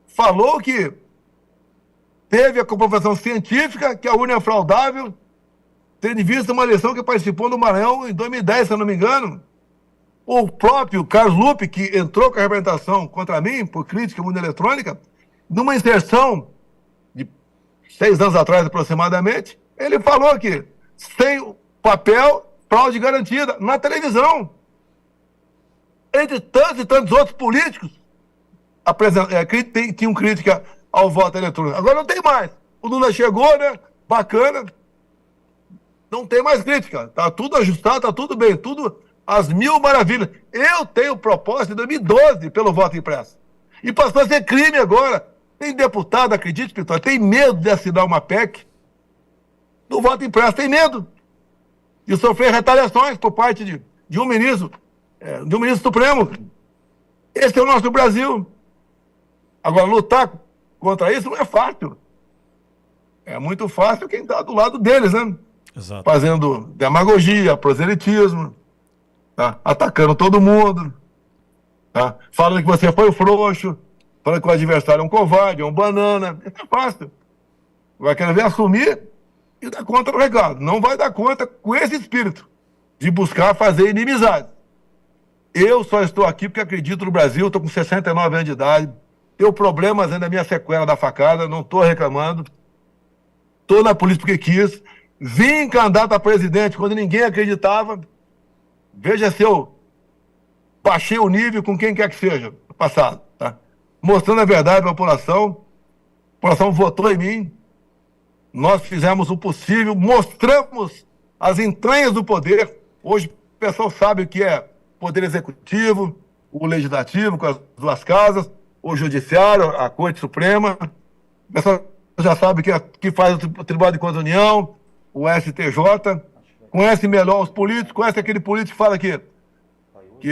falou que teve a comprovação científica que a urna é fraudável, tendo em vista uma eleição que participou no Maranhão em 2010, se eu não me engano. O próprio Carlos Lupe, que entrou com a representação contra mim por crítica à urna eletrônica, numa inserção de 6 anos atrás aproximadamente, ele falou que sem papel, fraude garantida, na televisão. Entre tantos e tantos outros políticos tinham crítica ao voto eletrônico. Agora não tem mais. O Lula chegou, né? Bacana. Não tem mais crítica. Tá tudo ajustado, tá tudo bem, tudo às mil maravilhas. Eu tenho proposta em 2012 pelo voto impresso. E passou a ser crime agora. Tem deputado, acredite, Pitório, tem medo de assinar uma PEC do voto impresso, tem medo de sofrer retaliações por parte de um ministro supremo. Esse é o nosso Brasil. Agora, lutar contra isso não é fácil. É muito fácil quem está do lado deles, né? Exato. Fazendo demagogia, proselitismo, tá? Atacando todo mundo, tá? Falando que você foi o frouxo, falando que o adversário é um covarde, é um banana. Isso é fácil. Vai querer ver assumir e dar conta do recado. Não vai dar conta com esse espírito de buscar fazer inimizade. Eu só estou aqui porque acredito no Brasil, estou com 69 anos de idade, tenho problemas ainda da minha sequela da facada, não estou reclamando, estou na política porque quis, vim candidato a presidente quando ninguém acreditava, veja se eu baixei o nível com quem quer que seja no passado, tá? Mostrando a verdade para a população votou em mim, nós fizemos o possível, mostramos as entranhas do poder. Hoje o pessoal sabe o que é poder executivo, o legislativo com as duas casas, o judiciário, a Corte Suprema. O pessoal já sabe que faz o Tribunal de Contas da União, o STJ, conhece melhor os políticos, conhece aquele político que fala que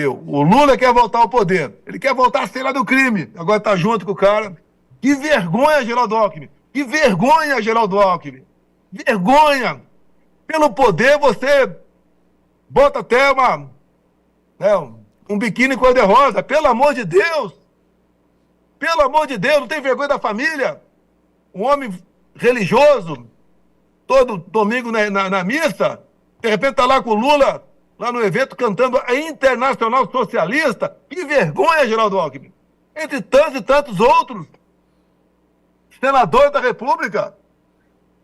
o Lula quer voltar ao poder, ele quer voltar a ser lá do crime, agora está junto com o cara. Que vergonha, Geraldo Alckmin! Que vergonha, Geraldo Alckmin! Vergonha! Pelo poder você bota até um biquíni cor-de-rosa, pelo amor de Deus! Pelo amor de Deus, não tem vergonha da família? Um homem religioso, todo domingo na missa, de repente está lá com o Lula, lá no evento, cantando a Internacional Socialista. Que vergonha, Geraldo Alckmin! Entre tantos e tantos outros senadores da República.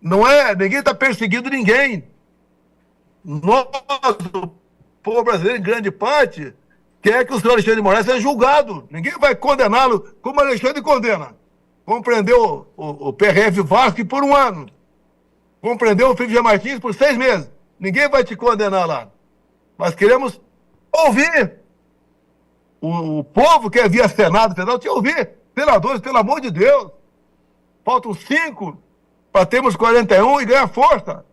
Não é, ninguém está perseguindo ninguém. Nós, o povo brasileiro, em grande parte, quer que o senhor Alexandre de Moraes seja julgado. Ninguém vai condená-lo como o Alexandre condena. Vamos prender o PRF Vasco por 1 ano. Vamos prender o Felipe G. Martins por 6 meses. Ninguém vai te condenar lá. Mas queremos ouvir. O povo quer via Senado Federal te ouvir. Senadores, pelo amor de Deus. Faltam 5 para termos 41 e ganhar força.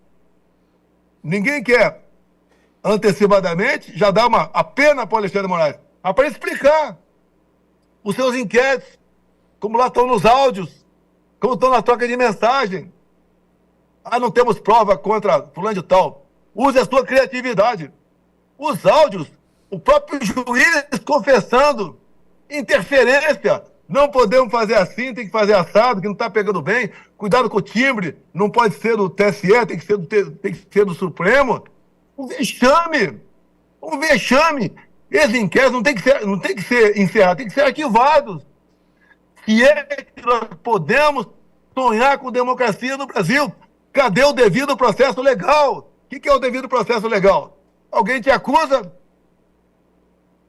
Ninguém quer antecipadamente já dar a pena para o Alexandre de Moraes. Mas para explicar os seus inquéritos, como lá estão nos áudios, como estão na troca de mensagem. Não temos prova contra fulano de tal. Use a sua criatividade. Os áudios, o próprio juiz confessando interferência Não podemos fazer assim, tem que fazer assado, que não está pegando bem. Cuidado com o timbre, não pode ser do TSE, tem que ser do Supremo. Um vexame. Um vexame. Esses inquéritos não tem que ser encerrados, tem que ser arquivados. E é que nós podemos sonhar com democracia no Brasil. Cadê o devido processo legal? O que é o devido processo legal? Alguém te acusa,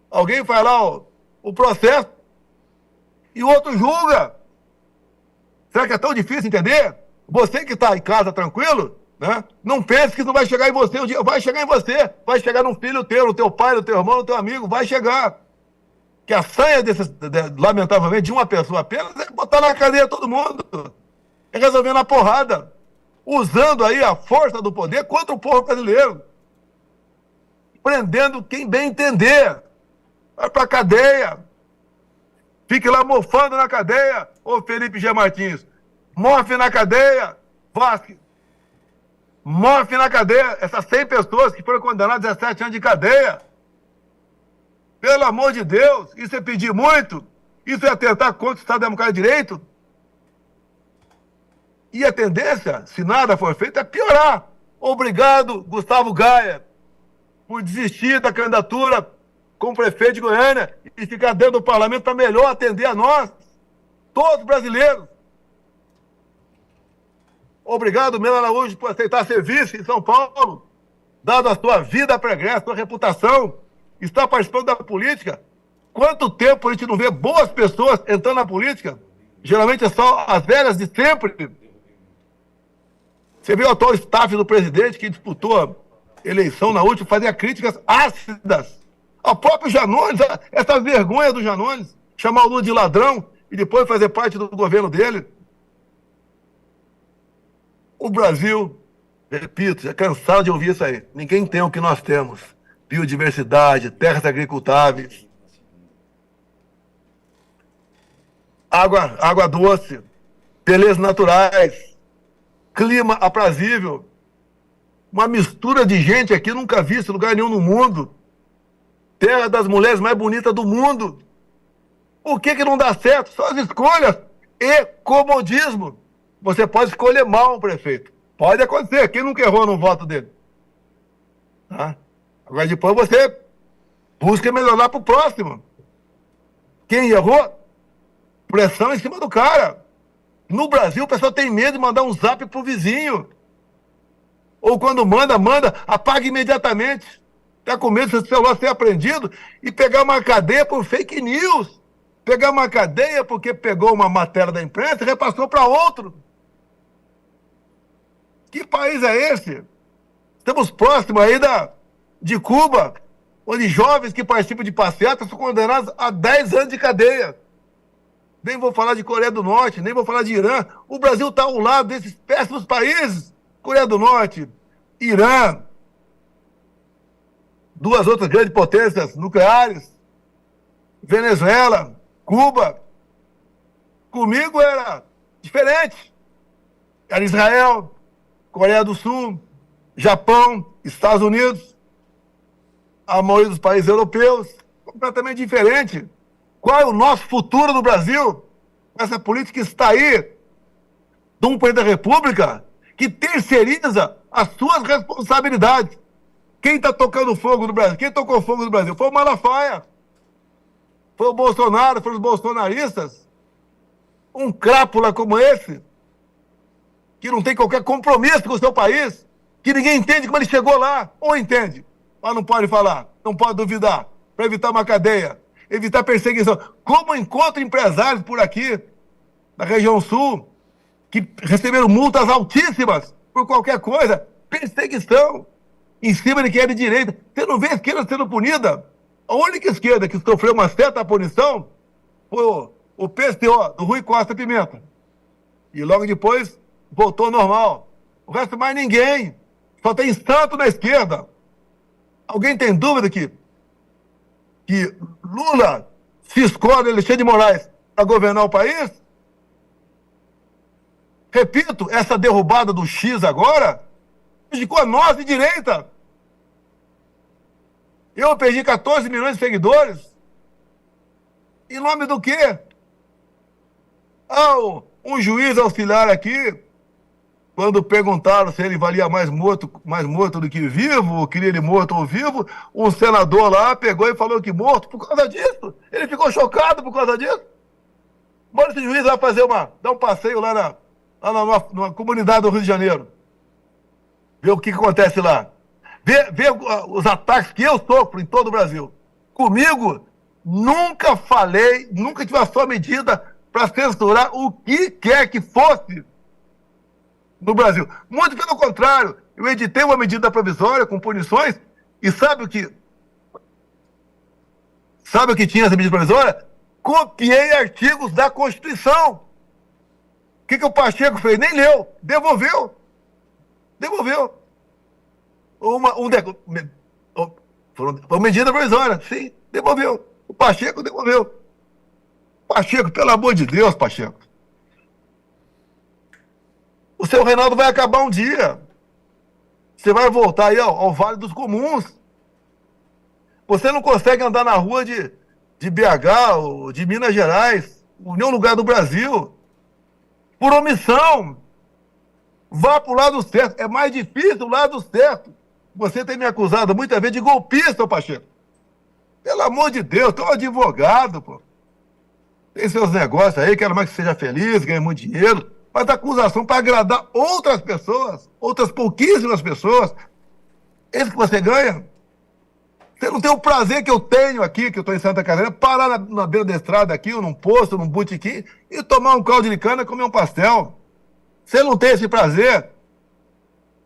alguém faz lá o processo e o outro julga. Será que é tão difícil entender? Você que está em casa tranquilo, né? Não pense que não vai chegar em você um dia. Vai chegar em você, vai chegar num filho teu, no teu pai, no teu irmão, no teu amigo, vai chegar. Que a sanha, lamentavelmente, de uma pessoa apenas é botar na cadeia todo mundo. É resolver na porrada. Usando aí a força do poder contra o povo brasileiro. Prendendo quem bem entender. Vai pra cadeia. Fique lá mofando na cadeia, ô Felipe G. Martins. Mofe na cadeia, Vasque. Mofe na cadeia. Essas 100 pessoas que foram condenadas a 17 anos de cadeia. Pelo amor de Deus, isso é pedir muito? Isso é atentar contra o Estado Democrático de Direito? E a tendência, se nada for feito, é piorar. Obrigado, Gustavo Gaia, por desistir da candidatura como prefeito de Goiânia e ficar dentro do parlamento para melhor atender a nós, todos brasileiros. Obrigado, Melo Araújo, por aceitar ser vice em São Paulo, dado a sua vida pregressa, a sua reputação, está participando da política. Quanto tempo a gente não vê boas pessoas entrando na política? Geralmente é só as velhas de sempre. Você viu o atual staff do presidente que disputou a eleição na última, fazia críticas ácidas ao próprio Janones, essa vergonha do Janones, chamar o Lula de ladrão e depois fazer parte do governo dele. O Brasil, repito, já cansado de ouvir isso aí. Ninguém tem o que nós temos. Biodiversidade, terras agricultáveis, água doce, belezas naturais, clima aprazível, uma mistura de gente aqui nunca vista em lugar nenhum no mundo, terra das mulheres mais bonitas do mundo. O que não dá certo? São as escolhas e comodismo. Você pode escolher mal um prefeito. Pode acontecer. Quem nunca errou no voto dele? Tá? Agora depois você busca melhorar para o próximo. Quem errou, pressão em cima do cara. No Brasil, o pessoal tem medo de mandar um zap pro vizinho. Ou quando manda, apaga imediatamente. Está com medo do seu celular ser apreendido e pegar uma cadeia por fake news. Pegar uma cadeia porque pegou uma matéria da imprensa e repassou para outro. Que país é esse? Estamos próximos aí de Cuba, onde jovens que participam de passeatas são condenados a 10 anos de cadeia. Nem vou falar de Coreia do Norte, nem vou falar de Irã. O Brasil está ao lado desses péssimos países. Coreia do Norte, Irã, duas outras grandes potências nucleares, Venezuela, Cuba. Comigo era diferente. Era Israel, Coreia do Sul, Japão, Estados Unidos, a maioria dos países europeus, completamente diferente. Qual é o nosso futuro no Brasil? Essa política está aí de um presidente da República que terceiriza as suas responsabilidades. Quem está tocando fogo no Brasil? Quem tocou fogo no Brasil? Foi o Malafaia. Foi o Bolsonaro, foram os bolsonaristas. Um crápula como esse, que não tem qualquer compromisso com o seu país, que ninguém entende como ele chegou lá, ou entende, mas não pode falar, não pode duvidar, para evitar uma cadeia, evitar perseguição. Como encontro empresários por aqui, na região sul, que receberam multas altíssimas por qualquer coisa, perseguição em cima de quem é de direita. Você não vê a esquerda sendo punida? A única esquerda que sofreu uma certa punição foi o PSTO, do Rui Costa Pimenta. E logo depois voltou ao normal. O resto mais ninguém. Só tem santo na esquerda. Alguém tem dúvida que Lula se escolhe Alexandre de Moraes para governar o país? Repito, essa derrubada do X agora prejudicou a nós de direita. Eu perdi 14 milhões de seguidores. Em nome do quê? Um juiz auxiliar aqui, quando perguntaram se ele valia mais morto do que vivo, ou queria ele morto ou vivo, um senador lá pegou e falou que morto por causa disso. Ele ficou chocado por causa disso. Bora esse juiz vai dar um passeio lá numa comunidade do Rio de Janeiro. Ver o que acontece lá. Ver os ataques que eu sofro em todo o Brasil. Comigo, nunca tive a sua medida para censurar o que quer que fosse no Brasil. Muito pelo contrário, eu editei uma medida provisória com punições e sabe o que tinha essa medida provisória? Copiei artigos da Constituição. O que o Pacheco fez? Nem leu. Devolveu. Uma medida provisória, sim, devolveu. O Pacheco devolveu. Pacheco, pelo amor de Deus, Pacheco. O seu Reinaldo vai acabar um dia. Você vai voltar aí ao Vale dos Comuns. Você não consegue andar na rua de BH ou de Minas Gerais, em nenhum lugar do Brasil, por omissão. Vá para o lado certo. É mais difícil o lado certo. Você tem me acusado muitas vezes de golpista, Pacheco. Pelo amor de Deus, tu é um advogado, pô. Tem seus negócios aí, quero mais que seja feliz, ganhe muito dinheiro. Faz acusação para agradar outras pessoas, outras pouquíssimas pessoas. Esse que você ganha. Você não tem o prazer que eu tenho aqui, que eu estou em Santa Catarina, parar na beira da estrada aqui, ou num posto, num botequim, e tomar um caldo de cana e comer um pastel. Você não tem esse prazer?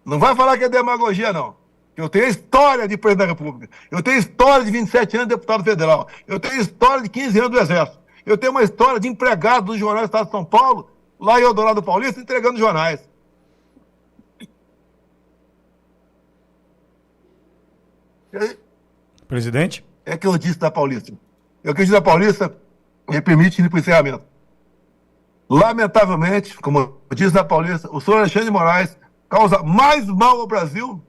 Não vai falar que é demagogia, não. Eu tenho história de presidente da República. Eu tenho história de 27 anos de deputado federal. Eu tenho história de 15 anos do Exército. Eu tenho uma história de empregado do Jornal do Estado de São Paulo, lá em Eldorado Paulista, entregando jornais. Presidente? É que eu disse da Paulista. Eu que disse da Paulista me permite ir para o encerramento. Lamentavelmente, como eu disse da Paulista, o senhor Alexandre de Moraes causa mais mal ao Brasil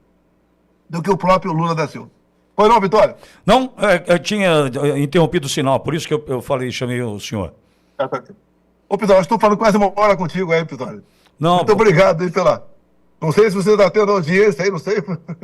do que o próprio Lula da Silva. Foi não, Vitória? Não, eu tinha interrompido o sinal, por isso que eu falei, chamei o senhor. Ô, Vitória, estou falando quase uma hora contigo aí, Vitória. Não, muito obrigado aí pela... Não sei se você está tendo audiência aí, não sei.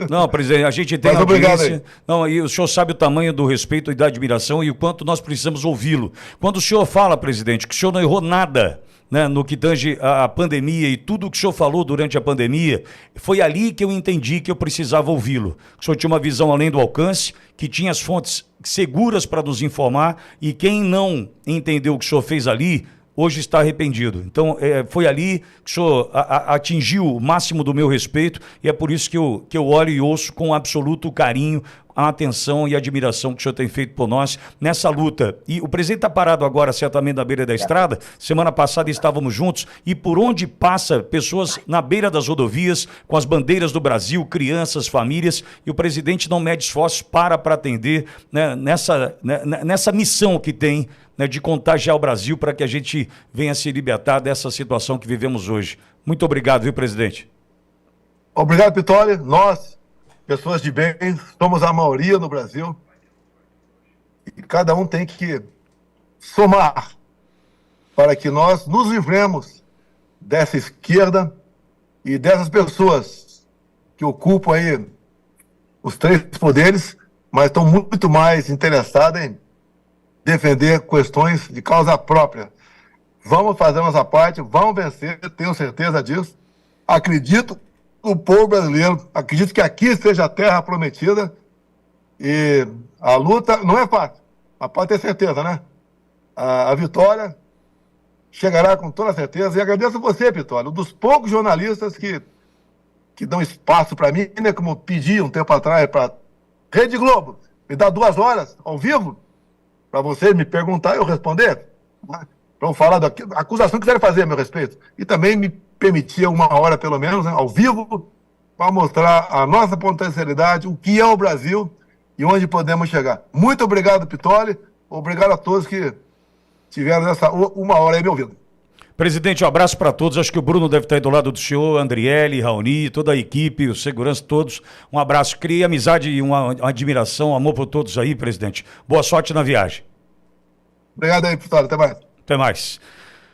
Não, presidente, a gente tem audiência. Não, e o senhor sabe o tamanho do respeito e da admiração e o quanto nós precisamos ouvi-lo. Quando o senhor fala, presidente, que o senhor não errou nada, né, no que tange a pandemia e tudo o que o senhor falou durante a pandemia, foi ali que eu entendi que eu precisava ouvi-lo. O senhor tinha uma visão além do alcance, que tinha as fontes seguras para nos informar e quem não entendeu o que o senhor fez ali, hoje está arrependido. Então, foi ali que o senhor atingiu o máximo do meu respeito e é por isso que eu olho e ouço com absoluto carinho a atenção e a admiração que o senhor tem feito por nós nessa luta. E o presidente está parado agora, certamente, na beira da estrada. Semana passada estávamos juntos e por onde passa pessoas na beira das rodovias com as bandeiras do Brasil, crianças, famílias, e o presidente não mede esforços para atender, né, nessa missão que tem, né, de contagiar o Brasil para que a gente venha se libertar dessa situação que vivemos hoje. Muito obrigado, viu, presidente? Obrigado, Vitória. Nós, pessoas de bem, somos a maioria no Brasil e cada um tem que somar para que nós nos livremos dessa esquerda e dessas pessoas que ocupam aí os três poderes, mas estão muito mais interessadas em defender questões de causa própria. Vamos fazer a nossa parte, vamos vencer, tenho certeza disso. Acredito no povo brasileiro, acredito que aqui seja a terra prometida e a luta não é fácil, mas pode ter certeza, né? A vitória chegará com toda certeza e agradeço a você, Vitória, um dos poucos jornalistas que dão espaço para mim, né, como pedi um tempo atrás para Rede Globo, me dá 2 horas ao vivo para você me perguntar e eu responder, para falar da acusação que quiserem fazer a meu respeito. E também me permitir 1 hora, pelo menos, né, ao vivo, para mostrar a nossa potencialidade, o que é o Brasil e onde podemos chegar. Muito obrigado, Pitoli. Obrigado a todos que tiveram essa 1 hora aí me ouvindo. Presidente, um abraço para todos. Acho que o Bruno deve estar aí do lado do senhor, Andriele, Raoni, toda a equipe, os seguranças todos. Um abraço. Crie amizade e uma admiração, amor por todos aí, presidente. Boa sorte na viagem. Obrigado aí, Pitoli. Até mais. Até mais.